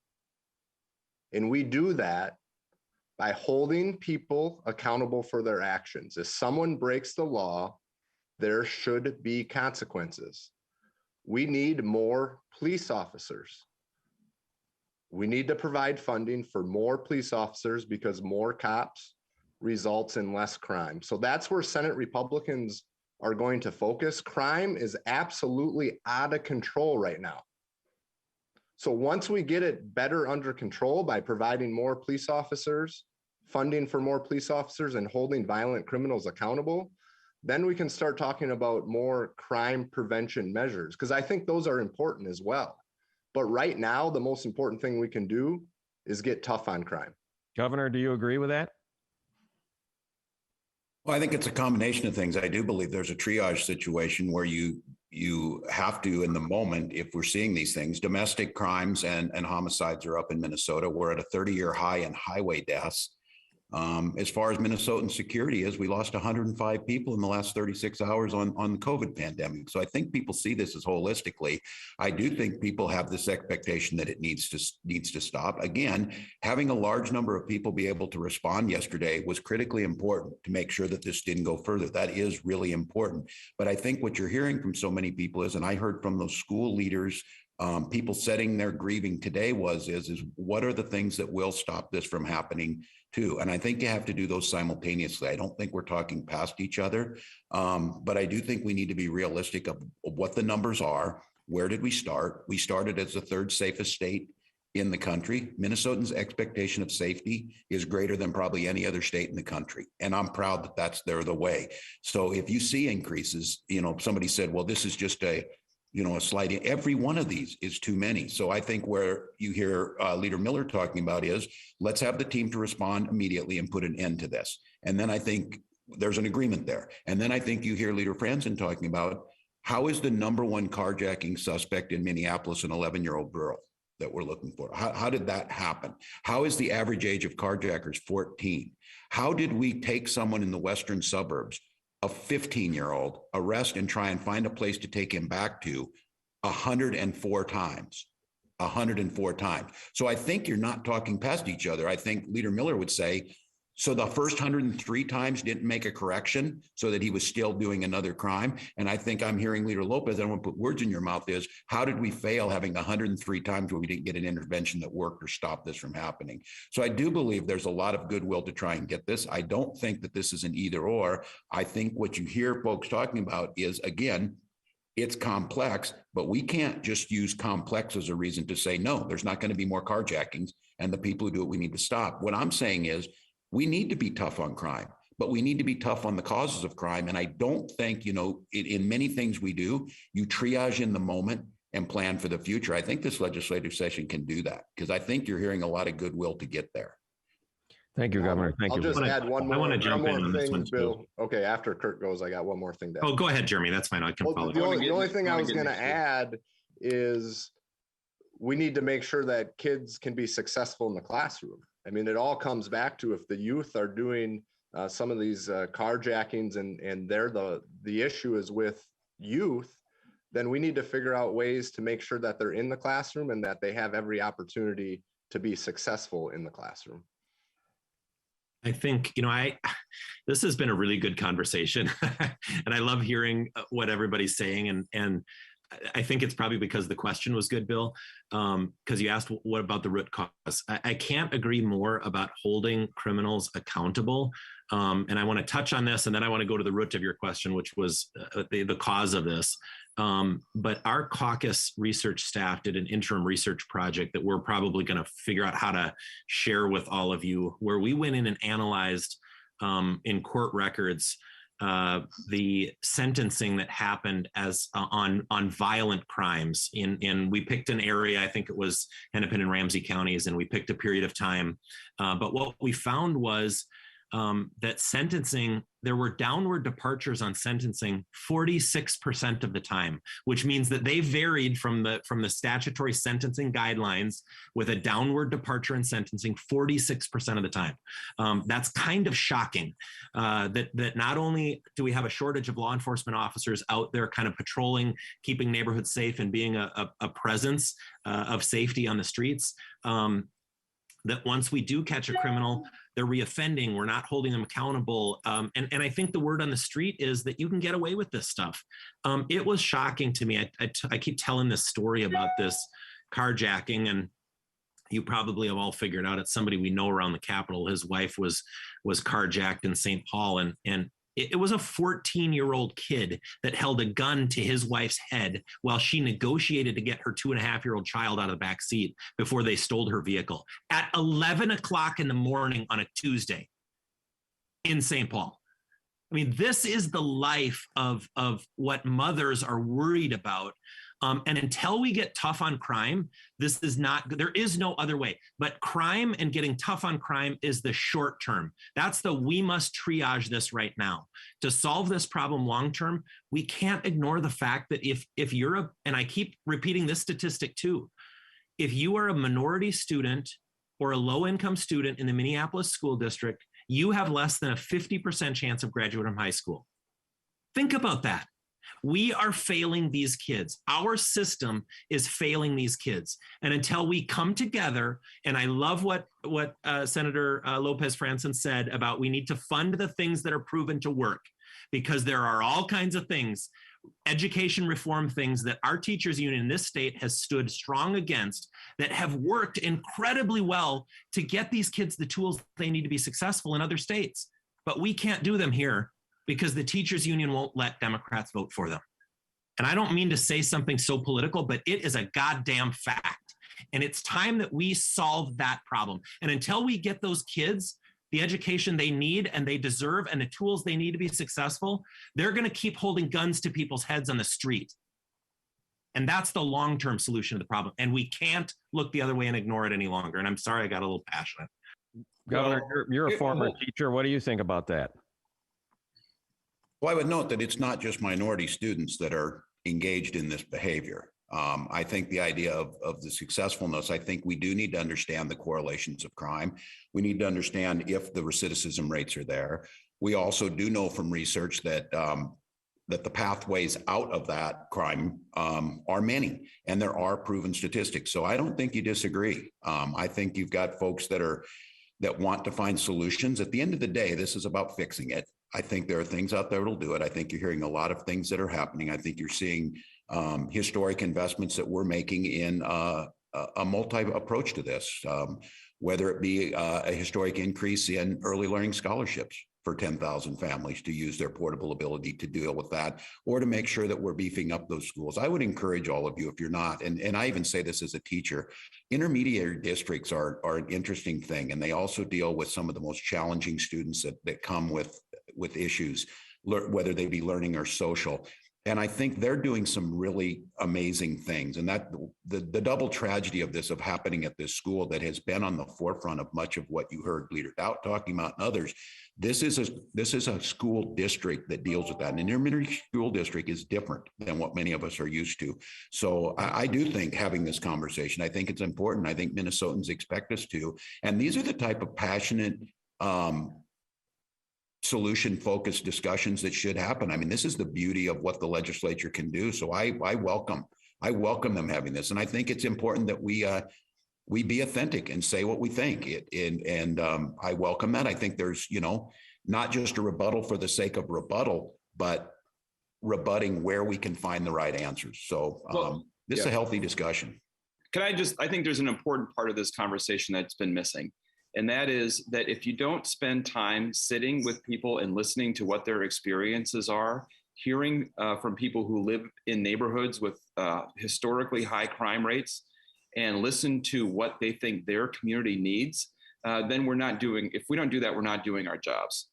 And we do that by holding people accountable for their actions. If someone breaks the law, there should be consequences. We need more police officers. We need to provide funding for more police officers because more cops results in less crime. So that's where Senate Republicans are going to focus. Crime is absolutely out of control right now. So once we get it better under control by providing more police officers, funding for more police officers, and holding violent criminals accountable, then we can start talking about more crime prevention measures, because I think those are important as well. But right now, the most important thing we can do is get tough on crime. Governor, do you agree with that? Well, I think it's a combination of things. I do believe there's a triage situation where you have to, in the moment, if we're seeing these things, domestic crimes and homicides are up in Minnesota. We're at a 30-year high in highway deaths. As far as Minnesotan security is, we lost 105 people in the last 36 hours on the COVID pandemic. So I think people see this as holistically. I do think people have this expectation that it needs to stop. Again, having a large number of people be able to respond yesterday was critically important to make sure that this didn't go further. That is really important. But I think what you're hearing from so many people is, and I heard from those school leaders, people setting their grieving today is what are the things that will stop this from happening too? And I think you have to do those simultaneously. I don't think we're talking past each other, but I do think we need to be realistic of what the numbers are. Where did we start? We started as the third safest state in the country. Minnesotans' expectation of safety is greater than probably any other state in the country. And I'm proud that that's the way. So if you see increases, somebody said, well, this is just a sliding. Every one of these is too many. So I think where you hear Leader Miller talking about is, let's have the team to respond immediately and put an end to this. And then I think there's an agreement there. And then I think you hear Leader Franzen talking about how is the number one carjacking suspect in Minneapolis an 11-year-old girl that we're looking for? How did that happen? How is the average age of carjackers 14? How did we take someone in the western suburbs, a 15-year-old, arrest and try and find a place to take him back to 104 times? 104 times. So I think you're not talking past each other. I think Leader Miller would say, so the first 103 times didn't make a correction so that he was still doing another crime. And I think I'm hearing Leader Lopez, I don't want to put words in your mouth, is how did we fail having 103 times where we didn't get an intervention that worked or stopped this from happening? So I do believe there's a lot of goodwill to try and get this. I don't think that this is an either or. I think what you hear folks talking about is, again, it's complex, but we can't just use complex as a reason to say, no, there's not going to be more carjackings and the people who do it, we need to stop. What I'm saying is, we need to be tough on crime, but we need to be tough on the causes of crime. And I don't think, in many things we do, you triage in the moment and plan for the future. I think this legislative session can do that because I think you're hearing a lot of goodwill to get there. Thank you, Governor. Thank you. I'll just add one more. I want to jump in on this thing, one, Bill. Okay, after Kurt goes, I got one more thing to add. Oh, go ahead, Jeremy. That's fine. I can follow. The only thing I was going to add is we need to make sure that kids can be successful in the classroom. I mean, it all comes back to if the youth are doing some of these carjackings and they're the issue is with youth, then we need to figure out ways to make sure that they're in the classroom and that they have every opportunity to be successful in the classroom. I think, this has been a really good conversation and I love hearing what everybody's saying. And I think it's probably because the question was good, Bill, because you asked what about the root cause. I can't agree more about holding criminals accountable. And I want to touch on this, and then I want to go to the root of your question, which was the cause of this. But our caucus research staff did an interim research project that we're probably going to figure out how to share with all of you, where we went in and analyzed in court records the sentencing that happened as on violent crimes in we picked an area, I think it was Hennepin and Ramsey counties, and we picked a period of time. But what we found was that sentencing, there were downward departures on sentencing 46% of the time, which means that they varied from the statutory sentencing guidelines with a downward departure in sentencing 46% of the time. That's kind of shocking that not only do we have a shortage of law enforcement officers out there kind of patrolling, keeping neighborhoods safe and being a presence of safety on the streets, that once we do catch a criminal, they're reoffending, we're not holding them accountable. And I think the word on the street is that you can get away with this stuff. It was shocking to me. I keep telling this story about this carjacking, and you probably have all figured out it's somebody we know around the Capitol. His wife was carjacked in St. Paul, and it was a 14-year-old kid that held a gun to his wife's head while she negotiated to get her 2.5-year-old child out of the back seat before they stole her vehicle at 11 o'clock in the morning on a Tuesday in St. Paul. I mean, this is the life of what mothers are worried about. And until we get tough on crime, there is no other way. But crime and getting tough on crime is the short term. That's we must triage this right now. To solve this problem long term, we can't ignore the fact that if you're and I keep repeating this statistic too, if you are a minority student or a low income student in the Minneapolis school district, you have less than a 50% chance of graduating from high school. Think about that. We are failing these kids. Our system is failing these kids. And until we come together, and I love what Senator Lopez Franzen said about we need to fund the things that are proven to work, because there are all kinds of things, education reform things that our teachers union in this state has stood strong against that have worked incredibly well to get these kids the tools they need to be successful in other states. But we can't do them here, because the teachers union won't let Democrats vote for them. And I don't mean to say something so political, but it is a goddamn fact. And it's time that we solve that problem. And until we get those kids the education they need and they deserve and the tools they need to be successful, they're going to keep holding guns to people's heads on the street. And that's the long-term solution to the problem. And we can't look the other way and ignore it any longer. And I'm sorry I got a little passionate. Governor, you're a former teacher. What do you think about that? Well, I would note that it's not just minority students that are engaged in this behavior. I think the idea of the successfulness, I think we do need to understand the correlations of crime. We need to understand if the recidivism rates are there. We also do know from research that that the pathways out of that crime are many, and there are proven statistics. So I don't think you disagree. I think you've got folks that want to find solutions. At the end of the day, this is about fixing it. I think there are things out there that'll do it. I think you're hearing a lot of things that are happening. I think you're seeing historic investments that we're making in a multi-approach to this, whether it be a historic increase in early learning scholarships for 10,000 families to use their portable ability to deal with that, or to make sure that we're beefing up those schools. I would encourage all of you, if you're not, and I even say this as a teacher, intermediate districts are an interesting thing, and they also deal with some of the most challenging students that come with issues, whether they be learning or social. And I think they're doing some really amazing things. And that the double tragedy of this, of happening at this school that has been on the forefront of much of what you heard Leader Doubt talking about and others, this is a school district that deals with that. And an intermediate school district is different than what many of us are used to. So I do think having this conversation, I think it's important. I think Minnesotans expect us to. And these are the type of passionate, solution-focused discussions that should happen. I mean, this is the beauty of what the legislature can do. So I welcome them having this, and I think it's important that we be authentic and say what we think. I welcome that. I think there's, not just a rebuttal for the sake of rebuttal, but rebutting where we can find the right answers. So this is a healthy discussion. I think there's an important part of this conversation that's been missing. And that is that if you don't spend time sitting with people and listening to what their experiences are, hearing from people who live in neighborhoods with historically high crime rates, and listen to what they think their community needs, then if we don't do that, we're not doing our jobs.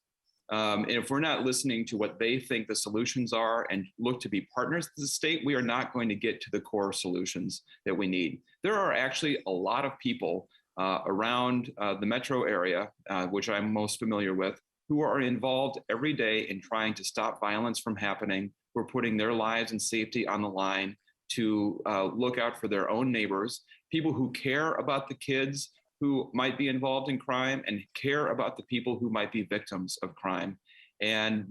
And if we're not listening to what they think the solutions are and look to be partners to the state, we are not going to get to the core solutions that we need. There are actually a lot of people around the metro area, which I'm most familiar with, who are involved every day in trying to stop violence from happening, who are putting their lives and safety on the line to look out for their own neighbors, people who care about the kids who might be involved in crime and care about the people who might be victims of crime. And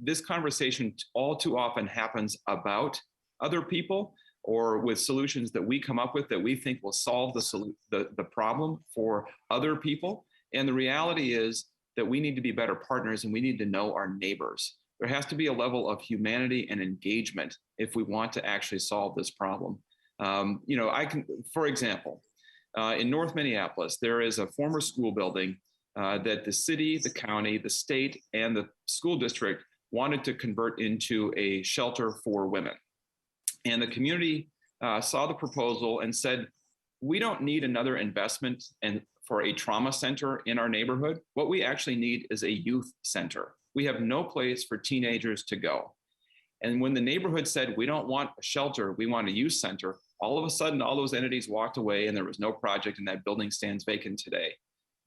this conversation all too often happens about other people, or with solutions that we come up with that we think will solve the problem for other people. And the reality is that we need to be better partners, and we need to know our neighbors. There has to be a level of humanity and engagement if we want to actually solve this problem. For example, in North Minneapolis, there is a former school building that the city, the county, the state, and the school district wanted to convert into a shelter for women. And the community saw the proposal and said, we don't need another investment for a trauma center in our neighborhood. What we actually need is a youth center. We have no place for teenagers to go. And when the neighborhood said, we don't want a shelter, we want a youth center, all of a sudden, all those entities walked away and there was no project, and that building stands vacant today.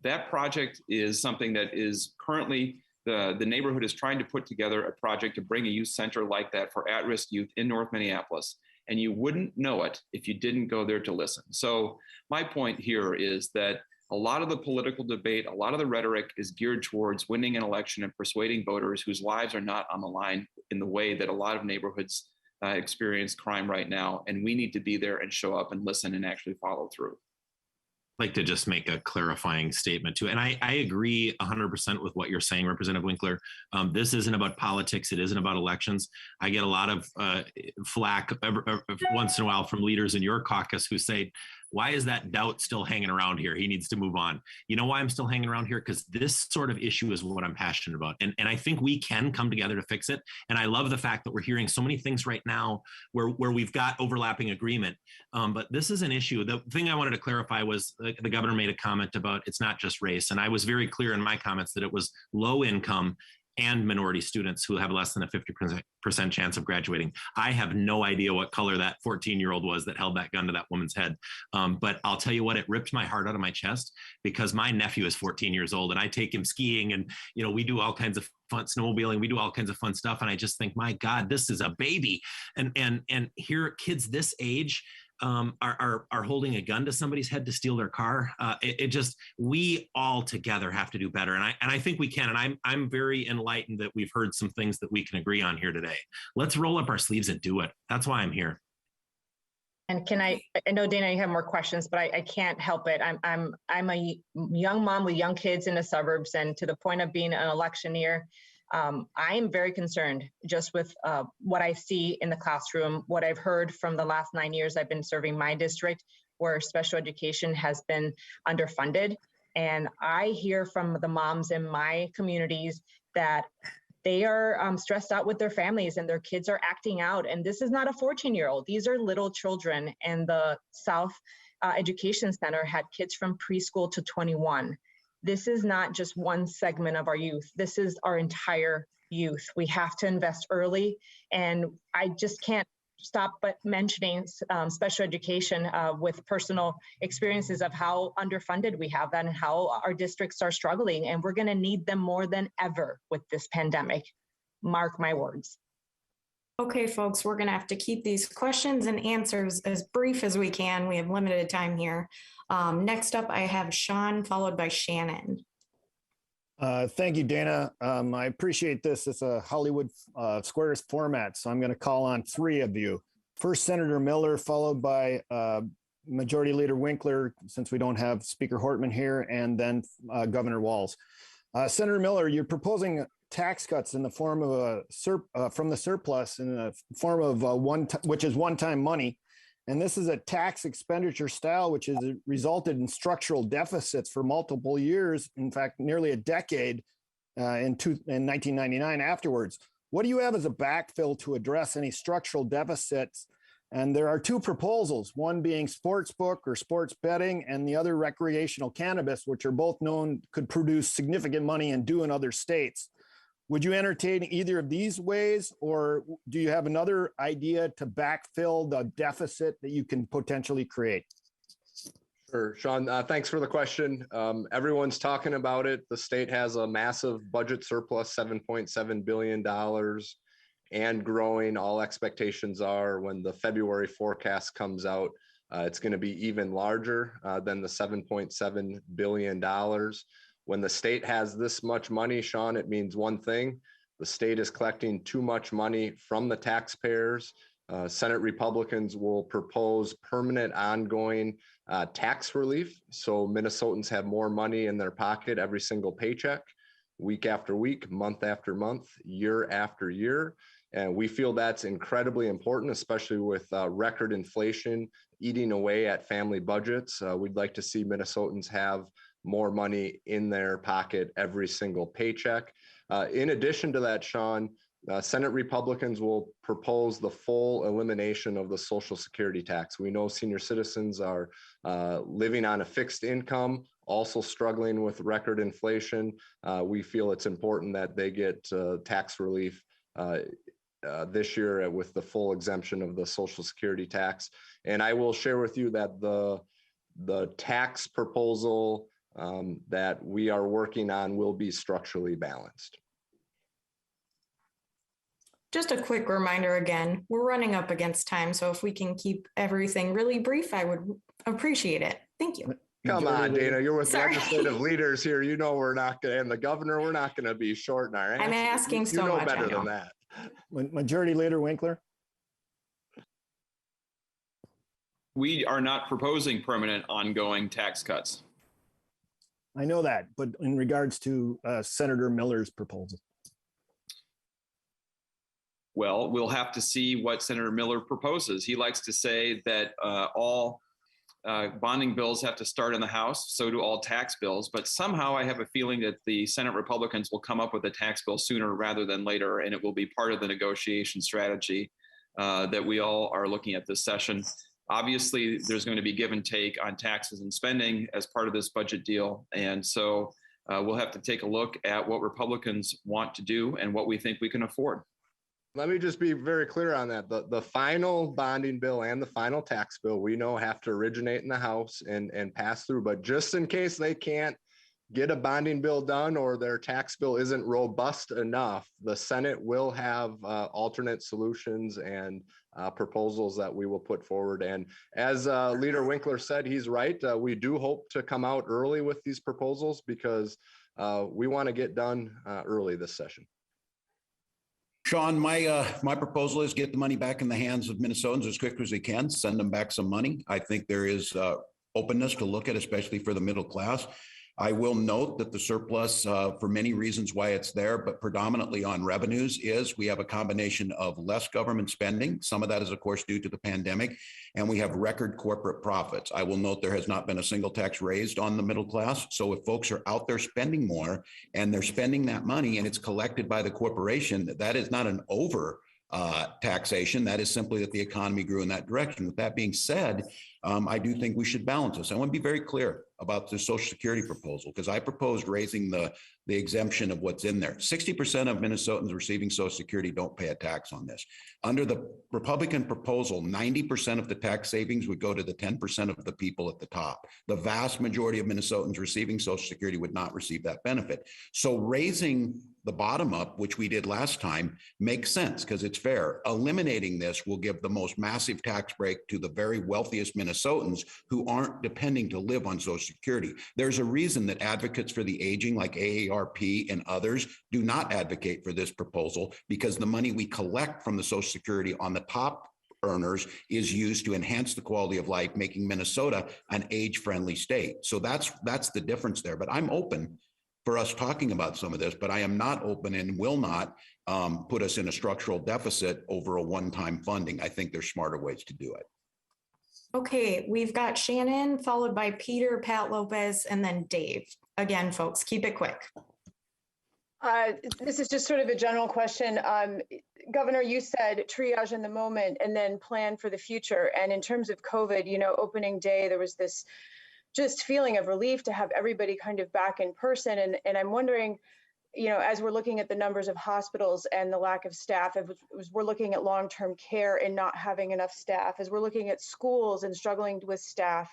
That project is something that is currently the neighborhood is trying to put together a project to bring a youth center like that for at-risk youth in North Minneapolis. And you wouldn't know it if you didn't go there to listen. So my point here is that a lot of the political debate, a lot of the rhetoric is geared towards winning an election and persuading voters whose lives are not on the line in the way that a lot of neighborhoods experience crime right now. And we need to be there and show up and listen and actually follow through. Like to just make a clarifying statement too. And I agree 100% with what you're saying, Representative Winkler. This isn't about politics. It isn't about elections. I get a lot of flack once in a while from leaders in your caucus who say, why is that Doubt still hanging around here? He needs to move on. You know why I'm still hanging around here? Because this sort of issue is what I'm passionate about. And I think we can come together to fix it. And I love the fact that we're hearing so many things right now where we've got overlapping agreement. But this is an issue. The thing I wanted to clarify was the governor made a comment about it's not just race. And I was very clear in my comments that it was low income and minority students who have less than a 50% chance of graduating. I have no idea what color that 14-year-old was that held that gun to that woman's head. But I'll tell you what, it ripped my heart out of my chest because my nephew is 14 years old and I take him skiing and, we do all kinds of fun snowmobiling. We do all kinds of fun stuff. And I just think, my God, this is a baby. And here kids this age are holding a gun to somebody's head to steal their car. We all together have to do better. And I think we can. And I'm very enlightened that we've heard some things that we can agree on here today. Let's roll up our sleeves and do it. That's why I'm here. And I know, Dana, you have more questions, but I can't help it. I'm a young mom with young kids in the suburbs, and to the point of being an electioneer, I am very concerned just with what I see in the classroom, what I've heard from the last 9 years I've been serving my district, where special education has been underfunded. And I hear from the moms in my communities that they are stressed out with their families and their kids are acting out. And this is not a 14-year-old. These are little children. And the South Education Center had kids from preschool to 21. This is not just one segment of our youth. This is our entire youth. We have to invest early. And I just can't stop but mentioning special education with personal experiences of how underfunded we have that and how our districts are struggling. And we're going to need them more than ever with this pandemic. Mark my words. Okay, folks, we're going to have to keep these questions and answers as brief as we can. We have limited time here. Next up, I have Sean, followed by Shannon. Thank you, Dana. I appreciate this. It's a Hollywood Squares format, so I'm going to call on three of you. First, Senator Miller, followed by Majority Leader Winkler, since we don't have Speaker Hortman here, and then Governor Walz. Senator Miller, you're proposing tax cuts in the form of from the surplus in the form of which is one-time money. And this is a tax expenditure style, which has resulted in structural deficits for multiple years, in fact, nearly a decade in 1999 afterwards. What do you have as a backfill to address any structural deficits? And there are two proposals, one being sportsbook or sports betting, and the other recreational cannabis, which are both known could produce significant money and do in other states. Would you entertain either of these ways, or do you have another idea to backfill the deficit that you can potentially create? Sure, Sean, thanks for the question. Everyone's talking about it. The state has a massive budget surplus, $7.7 billion and growing. All expectations are when the February forecast comes out, it's going to be even larger than the $7.7 billion. When the state has this much money, Sean, it means one thing. The state is collecting too much money from the taxpayers. Senate Republicans will propose permanent ongoing tax relief. So Minnesotans have more money in their pocket every single paycheck, week after week, month after month, year after year. And we feel that's incredibly important, especially with record inflation eating away at family budgets. We'd like to see Minnesotans have more money in their pocket every single paycheck. In addition to that, Sean, Senate Republicans will propose the full elimination of the Social Security tax. We know senior citizens are living on a fixed income, also struggling with record inflation. We feel it's important that they get tax relief this year with the full exemption of the Social Security tax. And I will share with you that the tax proposal that we are working on will be structurally balanced. Just a quick reminder again, we're running up against time, so if we can keep everything really brief, I would appreciate it. Thank you. Come on, Dana, you're with legislative leaders here. You know we're not going to, and the governor, we're not going to be short in our answers. I'm asking so much. You know better than that. Majority Leader Winkler. We are not proposing permanent ongoing tax cuts. I know that, but in regards to Senator Miller's proposal. Well, we'll have to see what Senator Miller proposes. He likes to say that all bonding bills have to start in the House, so do all tax bills. But somehow I have a feeling that the Senate Republicans will come up with a tax bill sooner rather than later, and it will be part of the negotiation strategy that we all are looking at this session. Obviously, there's going to be give and take on taxes and spending as part of this budget deal. And so we'll have to take a look at what Republicans want to do and what we think we can afford. Let me just be very clear on that. The final bonding bill and the final tax bill, we know have to originate in the House and pass through. But just in case they can't get a bonding bill done or their tax bill isn't robust enough, the Senate will have alternate solutions and proposals that we will put forward. And as Leader Winkler said, he's right. We do hope to come out early with these proposals because we want to get done early this session. Sean, my proposal is get the money back in the hands of Minnesotans as quick as we can, send them back some money. I think there is openness to look at, especially for the middle class. I will note that the surplus, for many reasons why it's there, but predominantly on revenues, is we have a combination of less government spending. Some of that is, of course, due to the pandemic, and we have record corporate profits. I will note there has not been a single tax raised on the middle class. So if folks are out there spending more and they're spending that money and it's collected by the corporation, that is not an over taxation. That is simply that the economy grew in that direction. With that being said, I do think we should balance this. I want to be very clear about the Social Security proposal because I proposed raising the exemption of what's in there. 60% of Minnesotans receiving Social Security don't pay a tax on this. Under the Republican proposal, 90% of the tax savings would go to the 10% of the people at the top. The vast majority of Minnesotans receiving Social Security would not receive that benefit. So raising the bottom up, which we did last time, makes sense because it's fair. Eliminating this will give the most massive tax break to the very wealthiest Minnesotans who aren't depending to live on Social Security. There's a reason that advocates for the aging like AARP and others do not advocate for this proposal because the money we collect from the Social Security on the top earners is used to enhance the quality of life, making Minnesota an age-friendly state. So that's the difference there. But I'm open for us talking about some of this, but I am not open and will not put us in a structural deficit over a one-time funding. I think there's smarter ways to do it. Okay, we've got Shannon, followed by Peter, Pat Lopez, and then Dave. Again, folks, keep it quick. This is just sort of a general question. Governor, you said triage in the moment and then plan for the future. And in terms of COVID, opening day, there was this just feeling of relief to have everybody kind of back in person. And I'm wondering, as we're looking at the numbers of hospitals and the lack of staff, as we're looking at long-term care and not having enough staff, as we're looking at schools and struggling with staff,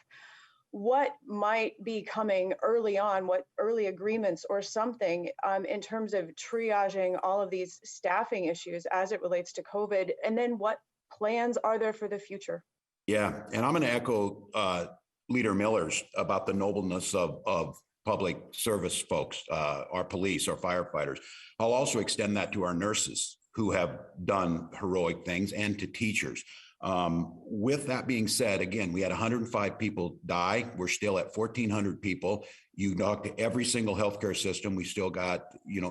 what might be coming early on, what early agreements or something in terms of triaging all of these staffing issues as it relates to COVID? And then what plans are there for the future? Yeah, and I'm going to echo Leader Miller's about the nobleness of public service folks, our police, our firefighters. I'll also extend that to our nurses who have done heroic things and to teachers. With that being said, again, we had 105 people die. We're still at 1,400 people. You talk to every single healthcare system, we still got,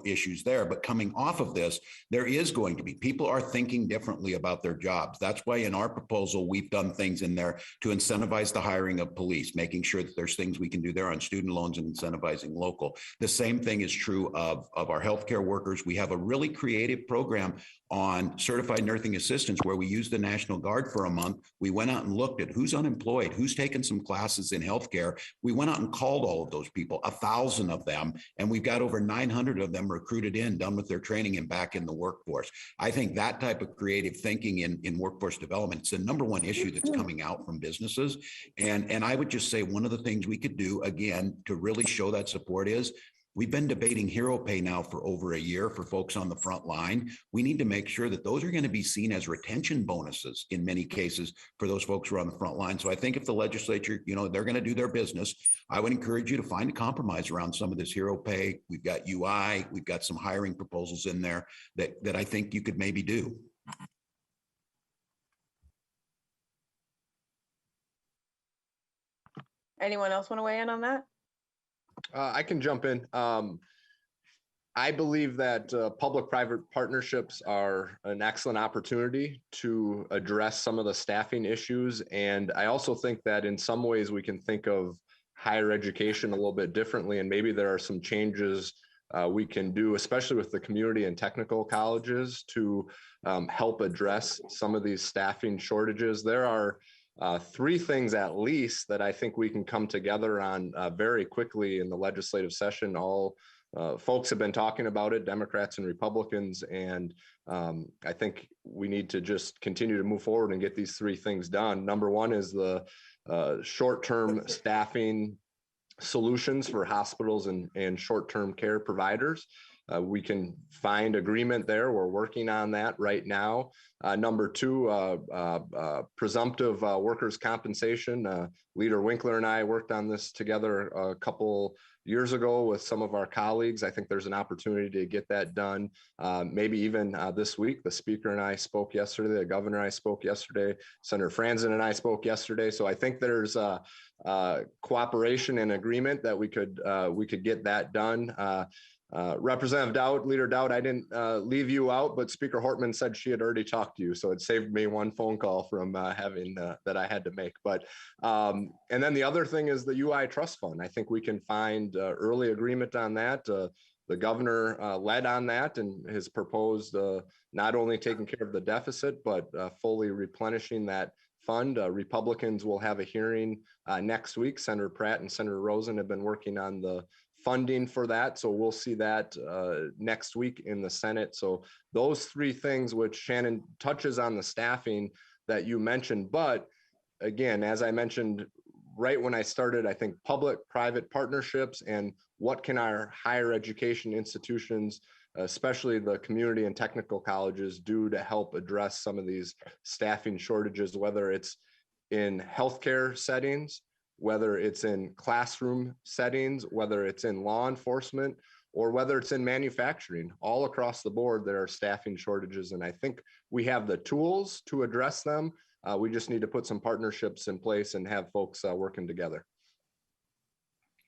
issues there. But coming off of this, there is going to be, people are thinking differently about their jobs. That's why in our proposal, we've done things in there to incentivize the hiring of police, making sure that there's things we can do there on student loans and incentivizing local. The same thing is true of our healthcare workers. We have a really creative program on certified nursing assistants where we use the National Guard for a month. We went out and looked at who's unemployed, who's taken some classes in healthcare. We went out and called all of those people, 1,000 of them, and we've got over 900 of them recruited in, done with their training and back in the workforce. I think that type of creative thinking in workforce development is the number one issue that's coming out from businesses. And I would just say one of the things we could do, again, to really show that support is we've been debating hero pay now for over a year for folks on the front line. We need to make sure that those are going to be seen as retention bonuses in many cases for those folks who are on the front line. So I think if the legislature, they're going to do their business, I would encourage you to find a compromise around some of this hero pay. We've got UI, we've got some hiring proposals in there that I think you could maybe do. Anyone else want to weigh in on that? I can jump in. I believe that public-private partnerships are an excellent opportunity to address some of the staffing issues. And I also think that in some ways we can think of higher education a little bit differently. And maybe there are some changes we can do, especially with the community and technical colleges, to help address some of these staffing shortages. There are three things at least that I think we can come together on very quickly in the legislative session. All folks have been talking about it, Democrats and Republicans, and I think we need to just continue to move forward and get these three things done. Number one is the short-term staffing solutions for hospitals and short-term care providers. We can find agreement there. We're working on that right now. Number two, presumptive workers' compensation. Leader Winkler and I worked on this together a couple years ago with some of our colleagues. I think there's an opportunity to get that done. Maybe even this week. The speaker and I spoke yesterday. The governor and I spoke yesterday. Senator Franzen and I spoke yesterday. So I think there's cooperation and agreement that we could get that done. Representative Dowd, Leader Dowd, I didn't leave you out, but Speaker Hortman said she had already talked to you, so it saved me one phone call from having that I had to make. But and then the other thing is the UI Trust Fund. I think we can find early agreement on that. The governor led on that and has proposed not only taking care of the deficit, but fully replenishing that fund. Republicans will have a hearing next week. Senator Pratt and Senator Rosen have been working on the funding for that. So we'll see that next week in the Senate. So those three things, which Shannon touches on the staffing that you mentioned. But again, as I mentioned right when I started, I think public-private partnerships and what can our higher education institutions, especially the community and technical colleges, do to help address some of these staffing shortages, whether it's in healthcare settings, whether it's in classroom settings, whether it's in law enforcement, or whether it's in manufacturing. All across the board, there are staffing shortages, and I think we have the tools to address them. We just need to put some partnerships in place and have folks working together.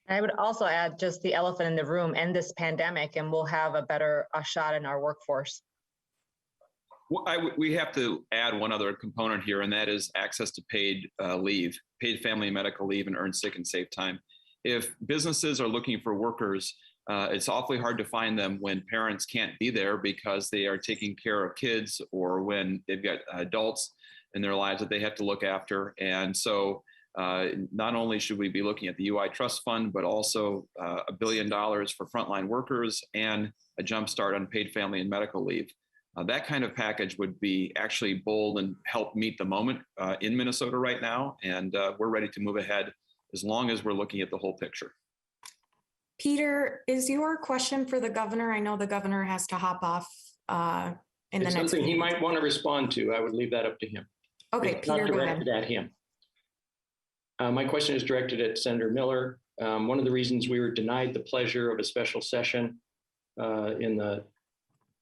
I would also add just the elephant in the room and this pandemic, and we'll have a better shot in our workforce. Well, we have to add one other component here, and that is access to paid leave, paid family and medical leave, and earned sick and safe time. If businesses are looking for workers, it's awfully hard to find them when parents can't be there because they are taking care of kids, or when they've got adults in their lives that they have to look after. And so not only should we be looking at the UI Trust Fund, but also $1 billion for frontline workers and a jump start on paid family and medical leave. That kind of package would be actually bold and help meet the moment in Minnesota right now. And we're ready to move ahead as long as we're looking at the whole picture. Peter, is your question for the governor? I know the governor has to hop off in the next something meeting. he might want to respond to. I would leave that up to him. Okay, it's Peter, not go directed ahead. at him. My question is directed at Senator Miller. One of the reasons we were denied the pleasure of a special session in the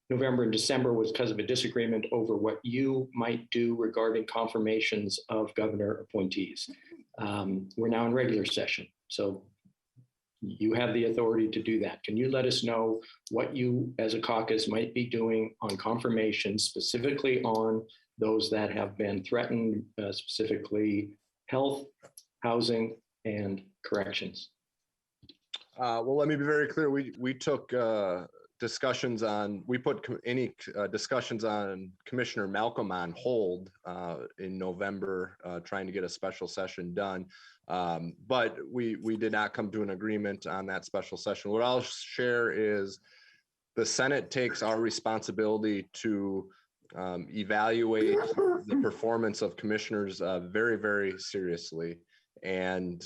November and December was because of a disagreement over what you might do regarding confirmations of governor appointees. We're now in regular session, so you have the authority to do that. Can you let us know what you as a caucus might be doing on confirmations, specifically on those that have been threatened, specifically health, housing, and corrections? Well, let me be very clear. We took discussions on, we put any discussions on Commissioner Malcolm on hold in November, trying to get a special session done. But we did not come to an agreement on that special session. What I'll share is the Senate takes our responsibility to evaluate the performance of commissioners very, very seriously. And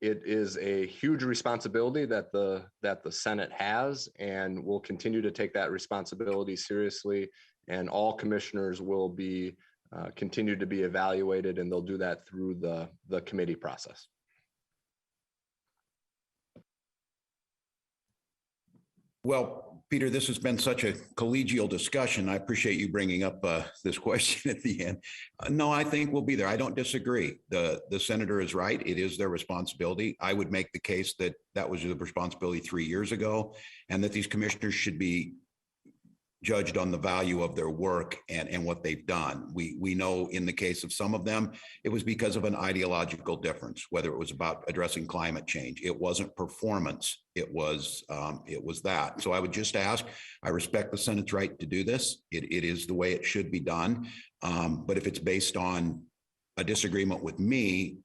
it is a huge responsibility that the Senate has, and we'll continue to take that responsibility seriously. And all commissioners will be continue to be evaluated, and they'll do that through the committee process. Well, Peter, this has been such a collegial discussion. I appreciate you bringing up this question at the end. No, I think we'll be there. I don't disagree. The senator is right. It is their responsibility. I would make the case that that was the responsibility 3 years ago, and that these commissioners should be judged on the value of their work and what they've done. We know in the case of some of them, it was because of an ideological difference, whether it was about addressing climate change. It wasn't performance. It was that. So I would just ask, I respect the Senate's right to do this. It is the way it should be done. But if it's based on a disagreement with me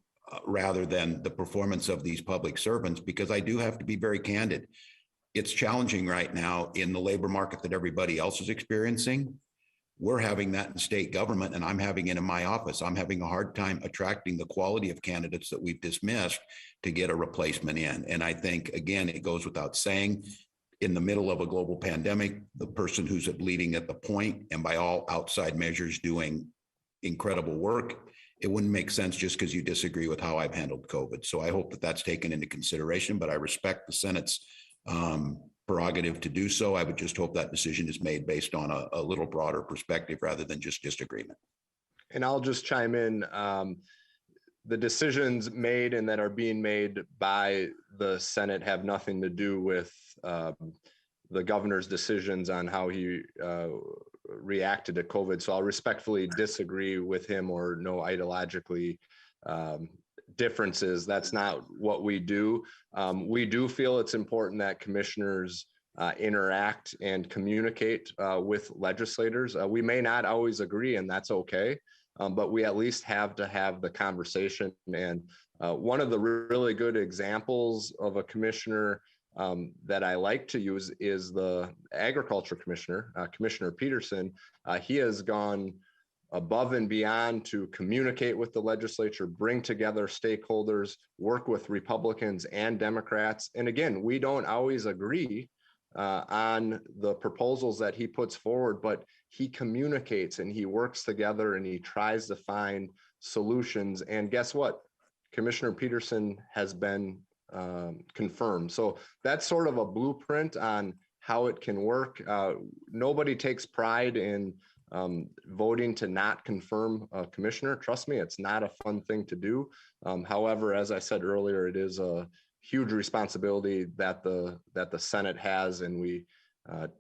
rather than the performance of these public servants, because I do have to be very candid. It's challenging right now in the labor market that everybody else is experiencing. We're having that in state government, and I'm having it in my office. I'm having a hard time attracting the quality of candidates that we've dismissed to get a replacement in. And I think, again, it goes without saying, in the middle of a global pandemic, the person who's leading at the point and by all outside measures doing incredible work, it wouldn't make sense just because you disagree with how I've handled COVID. So I hope that that's taken into consideration, but I respect the Senate's prerogative to do so. I would just hope that decision is made based on a little broader perspective rather than just disagreement. And I'll just chime in. The decisions made and that are being made by the Senate have nothing to do with the governor's decisions on how he reacted to COVID. So I'll respectfully disagree with him or no ideologically differences. That's not what we do. We do feel it's important that commissioners interact and communicate with legislators. We may not always agree, and that's okay. But we at least have to have the conversation. And one of the really good examples of a commissioner that I like to use is the agriculture commissioner, Commissioner Peterson. He has gone above and beyond to communicate with the legislature, bring together stakeholders, work with Republicans and Democrats. And again, we don't always agree on the proposals that he puts forward, but he communicates and he works together and he tries to find solutions. And guess what? Commissioner Peterson has been confirmed. So that's sort of a blueprint on how it can work. Nobody takes pride in voting to not confirm a commissioner. Trust me, it's not a fun thing to do. However, as I said earlier, it is a huge responsibility that the Senate has, and we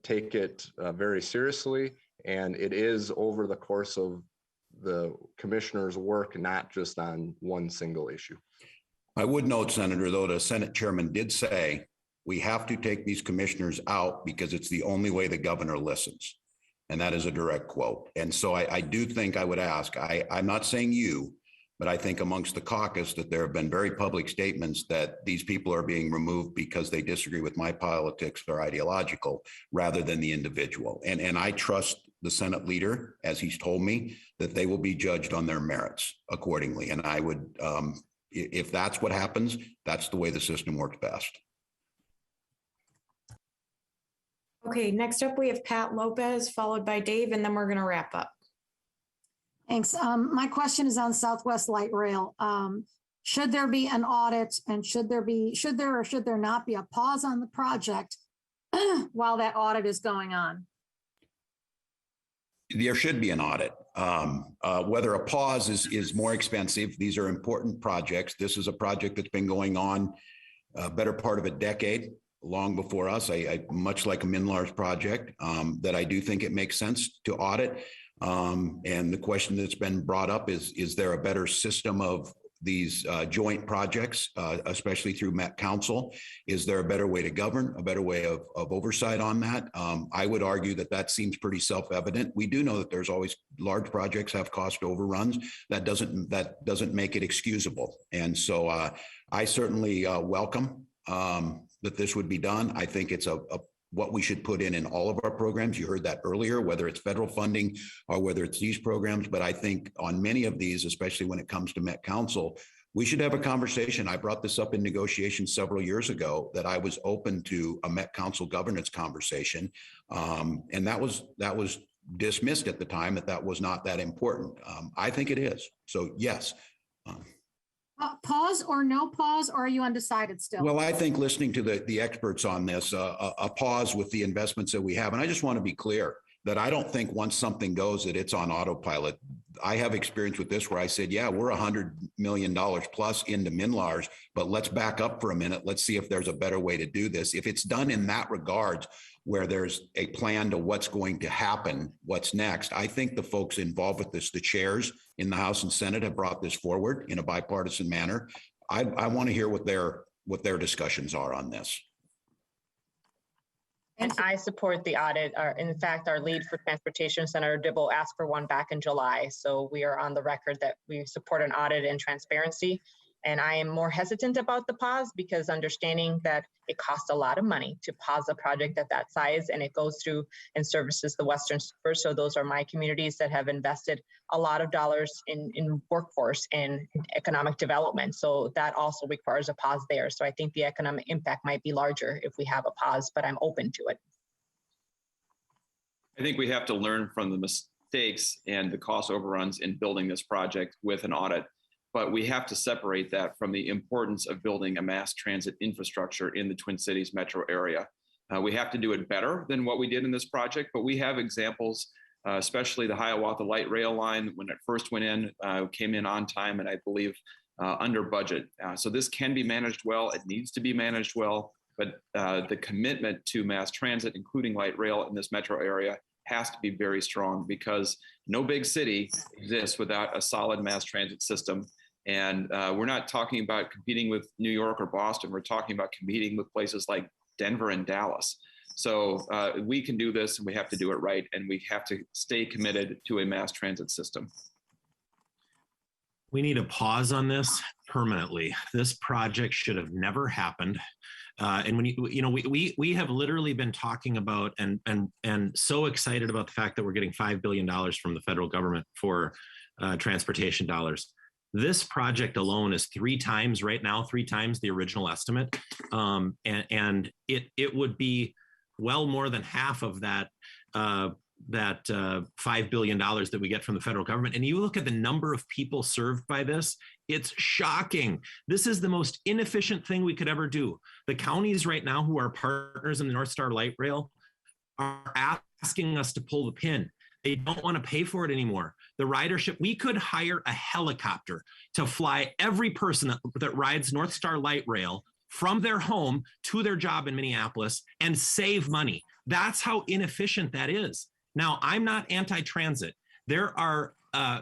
take it very seriously. And it is over the course of the commissioner's work, not just on one single issue. I would note, Senator, though, the Senate chairman did say we have to take these commissioners out because it's the only way the governor listens. And that is a direct quote. And so I do think I would ask, I'm not saying you, but I think amongst the caucus that there have been very public statements that these people are being removed because they disagree with my politics or ideological rather than the individual. And I trust the Senate leader, as he's told me, that they will be judged on their merits accordingly. And I would, if that's what happens, that's the way the system works best. Okay, next up we have Pat Lopez, followed by Dave, and then we're going to wrap up. Thanks. My question is on Southwest Light Rail. Should there be an audit, and should there or should there not be a pause on the project while that audit is going on? There should be an audit. Whether a pause is more expensive, these are important projects. This is a project that's been going on a better part of a decade, long before us. I much like a Minlar's project, that I do think it makes sense to audit. And the question that's been brought up is there a better system of these joint projects, especially through Met Council? Is there a better way to govern, a better way of oversight on that? I would argue that seems pretty self-evident. We do know that there's always large projects have cost overruns. That doesn't make it excusable. And so I certainly welcome that this would be done. I think it's what we should put in all of our programs. You heard that earlier, whether it's federal funding or whether it's these programs. But I think on many of these, especially when it comes to Met Council, we should have a conversation. I brought this up in negotiations several years ago that I was open to a Met Council governance conversation. And that was dismissed at the time that was not that important. I think it is. So yes. Pause or no pause, or are you undecided still? Well, I think listening to the experts on this, a pause with the investments that we have. And I just want to be clear that I don't think once something goes that it's on autopilot. I have experience with this where I said, yeah, we're $100 million plus into Minlar's, but let's back up for a minute. Let's see if there's a better way to do this. If it's done in that regard, where there's a plan to what's going to happen, what's next, I think the folks involved with this, the chairs in the House and Senate, have brought this forward in a bipartisan manner. I want to hear what their discussions are on this. And I support the audit. In fact, our lead for transportation, Senator Dibble, asked for one back in July. So we are on the record that we support an audit and transparency. And I am more hesitant about the pause because understanding that it costs a lot of money to pause a project at that size, and it goes through and services the Western suburbs. So those are my communities that have invested a lot of dollars in workforce and economic development. So that also requires a pause there. So I think the economic impact might be larger if we have a pause, but I'm open to it. I think we have to learn from the mistakes and the cost overruns in building this project with an audit. But we have to separate that from the importance of building a mass transit infrastructure in the Twin Cities metro area. We have to do it better than what we did in this project, but we have examples, especially the Hiawatha Light Rail line, when it first went in, came in on time and I believe under budget. So this can be managed well. It needs to be managed well, but the commitment to mass transit, including light rail in this metro area, has to be very strong because no big city exists without a solid mass transit system. And we're not talking about competing with New York or Boston. We're talking about competing with places like Denver and Dallas. So we can do this and we have to do it right. And we have to stay committed to a mass transit system. We need a pause on this permanently. This project should have never happened. And when we have literally been talking about and so excited about the fact that we're getting $5 billion from the federal government for transportation dollars. This project alone is three times the original estimate. And it would be well more than half of that $5 billion that we get from the federal government. And you look at the number of people served by this, it's shocking. This is the most inefficient thing we could ever do. The counties right now who are partners in the North Star Light Rail are asking us to pull the pin. They don't want to pay for it anymore. The ridership, we could hire a helicopter to fly every person that rides North Star Light Rail from their home to their job in Minneapolis and save money. That's how inefficient that is. Now, I'm not anti-transit. There are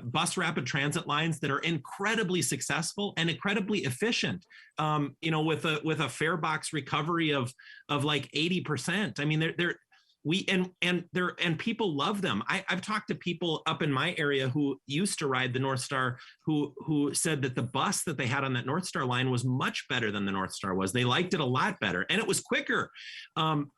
bus rapid transit lines that are incredibly successful and incredibly efficient. With a fare box recovery of like 80%. I mean, and people love them. I've talked to people up in my area who used to ride the North Star who said that the bus that they had on that North Star line was much better than the North Star was. They liked it a lot better and it was quicker.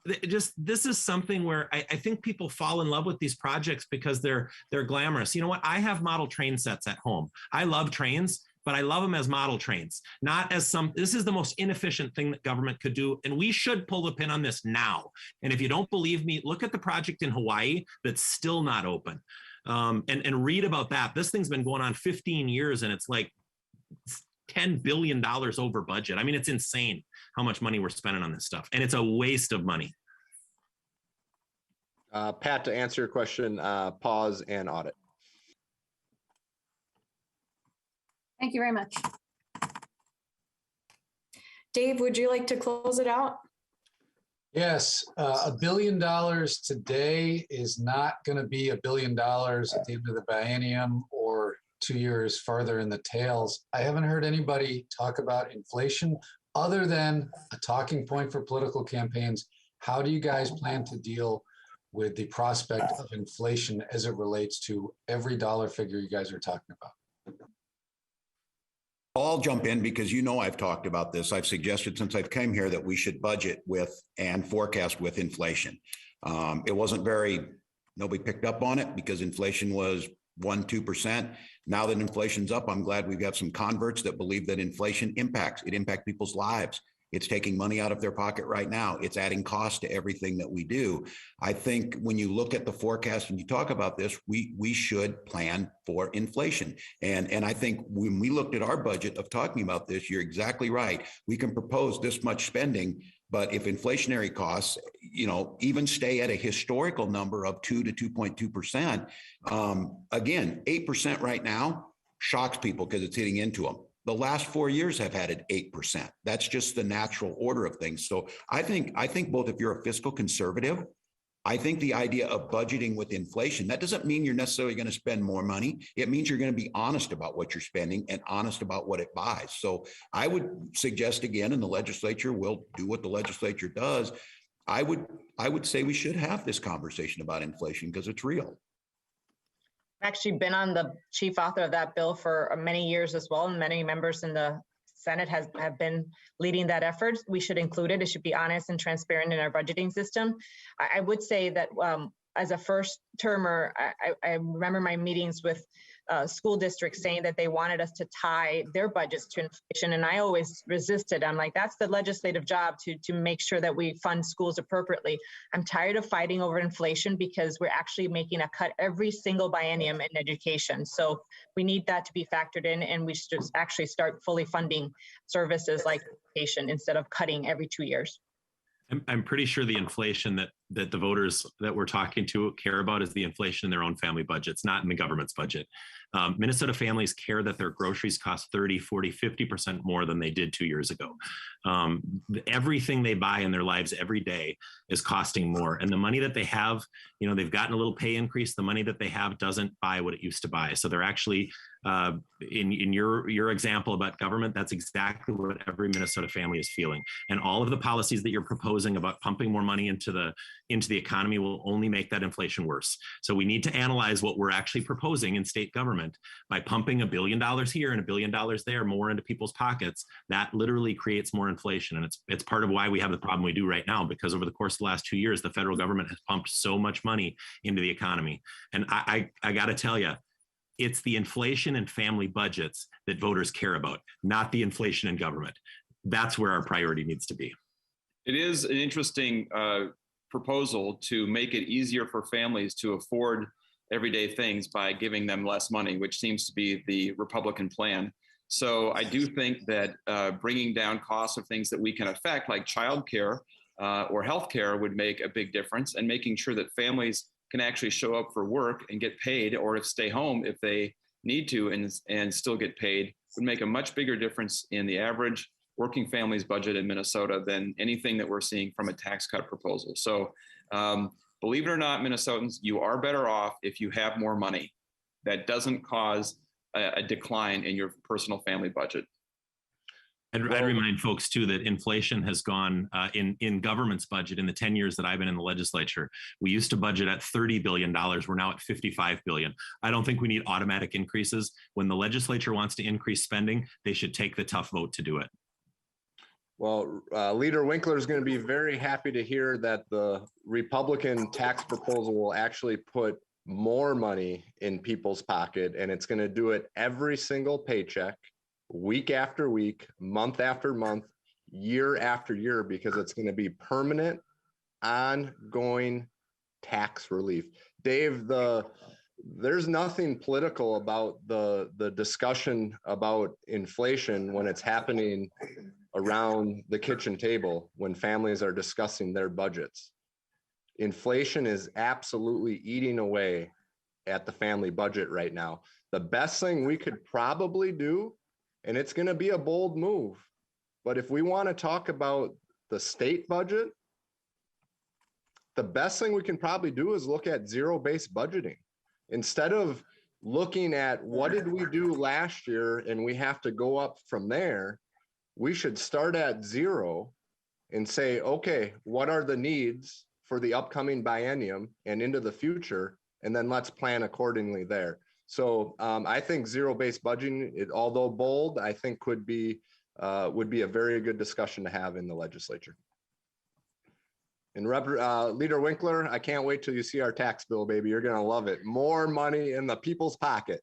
This is something where I think people fall in love with these projects because they're glamorous. You know what? I have model train sets at home. I love trains, but I love them as model trains, not as this is the most inefficient thing that government could do. And we should pull the pin on this now. And if you don't believe me, look at the project in Hawaii that's still not open and read about that. This thing's been going on 15 years and it's like $10 billion over budget. I mean, it's insane how much money we're spending on this stuff. And it's a waste of money. Pat, to answer your question, pause and audit. Thank you very much. Dave, would you like to close it out? Yes, $1 billion today is not going to be $1 billion at the end of the biennium or 2 years farther in the tails. I haven't heard anybody talk about inflation other than a talking point for political campaigns. How do you guys plan to deal with the prospect of inflation as it relates to every dollar figure you guys are talking about? I'll jump in because I've talked about this. I've suggested since I've come here that we should budget with and forecast with inflation. It wasn't nobody picked up on it because inflation was 1-2%. Now that inflation's up, I'm glad we've got some converts that believe that inflation impacts people's lives. It's taking money out of their pocket right now. It's adding cost to everything that we do. I think when you look at the forecast and you talk about this, we should plan for inflation. And I think when we looked at our budget of talking about this, you're exactly right. We can propose this much spending, but if inflationary costs, even stay at a historical number of 2 to 2.2%, again, 8% right now shocks people because it's hitting into them. The last 4 years have had it 8%. That's just the natural order of things. So I think both if you're a fiscal conservative, I think the idea of budgeting with inflation, that doesn't mean you're necessarily going to spend more money. It means you're going to be honest about what you're spending and honest about what it buys. So I would suggest again, and the legislature will do what the legislature does. I would say we should have this conversation about inflation because it's real. I've actually been on the chief author of that bill for many years as well, and many members in the Senate have been leading that effort. We should include it. It should be honest and transparent in our budgeting system. I would say that as a first termer, I remember my meetings with school districts saying that they wanted us to tie their budgets to inflation. And I always resisted. I'm like, that's the legislative job to make sure that we fund schools appropriately. I'm tired of fighting over inflation because we're actually making a cut every single biennium in education. So we need that to be factored in, and we should actually start fully funding services like education instead of cutting every 2 years. I'm pretty sure the inflation that the voters that we're talking to care about is the inflation in their own family budgets, not in the government's budget. Minnesota families care that their groceries cost 30, 40, 50% more than they did 2 years ago. Everything they buy in their lives every day is costing more. And the money that they have, they've gotten a little pay increase. The money that they have doesn't buy what it used to buy. So they're actually, in your example about government, that's exactly what every Minnesota family is feeling. And all of the policies that you're proposing about pumping more money into the economy will only make that inflation worse. So we need to analyze what we're actually proposing in state government. By pumping $1 billion here and $1 billion there more into people's pockets, that literally creates more inflation. And it's part of why we have the problem we do right now, because over the course of the last 2 years, the federal government has pumped so much money into the economy. And I got to tell you, it's the inflation in family budgets that voters care about, not the inflation in government. That's where our priority needs to be. It is an interesting proposal to make it easier for families to afford everyday things by giving them less money, which seems to be the Republican plan. So I do think that bringing down costs of things that we can affect, like childcare or healthcare, would make a big difference, and making sure that families can actually show up for work and get paid, or if stay home if they need to and still get paid, would make a much bigger difference in the average working family's budget in Minnesota than anything that we're seeing from a tax cut proposal. So believe it or not, Minnesotans, you are better off if you have more money. That doesn't cause a decline in your personal family budget. I'd remind folks too that inflation has gone in government's budget in the 10 years that I've been in the legislature. We used to budget at $30 billion. We're now at $55 billion. I don't think we need automatic increases. When the legislature wants to increase spending, they should take the tough vote to do it. Well, Leader Winkler is going to be very happy to hear that the Republican tax proposal will actually put more money in people's pocket, and it's going to do it every single paycheck, week after week, month after month, year after year, because it's going to be permanent, ongoing tax relief. Dave, there's nothing political about the discussion about inflation when it's happening around the kitchen table when families are discussing their budgets. Inflation is absolutely eating away at the family budget right now. The best thing we could probably do, and it's going to be a bold move, but if we want to talk about the state budget, the best thing we can probably do is look at zero-based budgeting. Instead of looking at what did we do last year and we have to go up from there, we should start at zero and say, okay, what are the needs for the upcoming biennium and into the future? And then let's plan accordingly there. So I think zero-based budgeting, although bold, I think would be a very good discussion to have in the legislature. And Leader Winkler, I can't wait till you see our tax bill, baby. You're going to love it. More money in the people's pocket.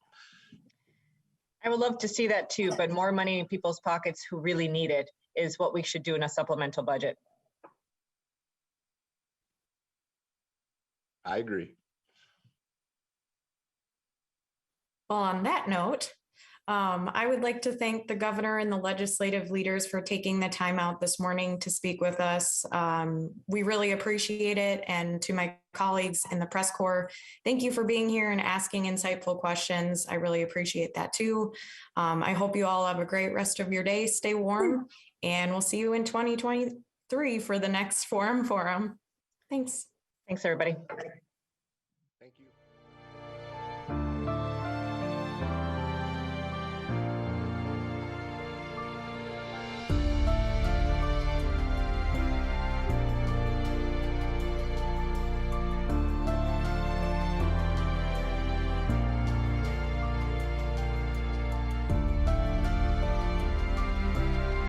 I would love to see that too, but more money in people's pockets who really need it is what we should do in a supplemental budget. I agree. Well, on that note, I would like to thank the governor and the legislative leaders for taking the time out this morning to speak with us. We really appreciate it. And to my colleagues in the press corps, thank you for being here and asking insightful questions. I really appreciate that too. I hope you all have a great rest of your day. Stay warm, and we'll see you in 2023 for the next forum. Thanks. Thanks, everybody.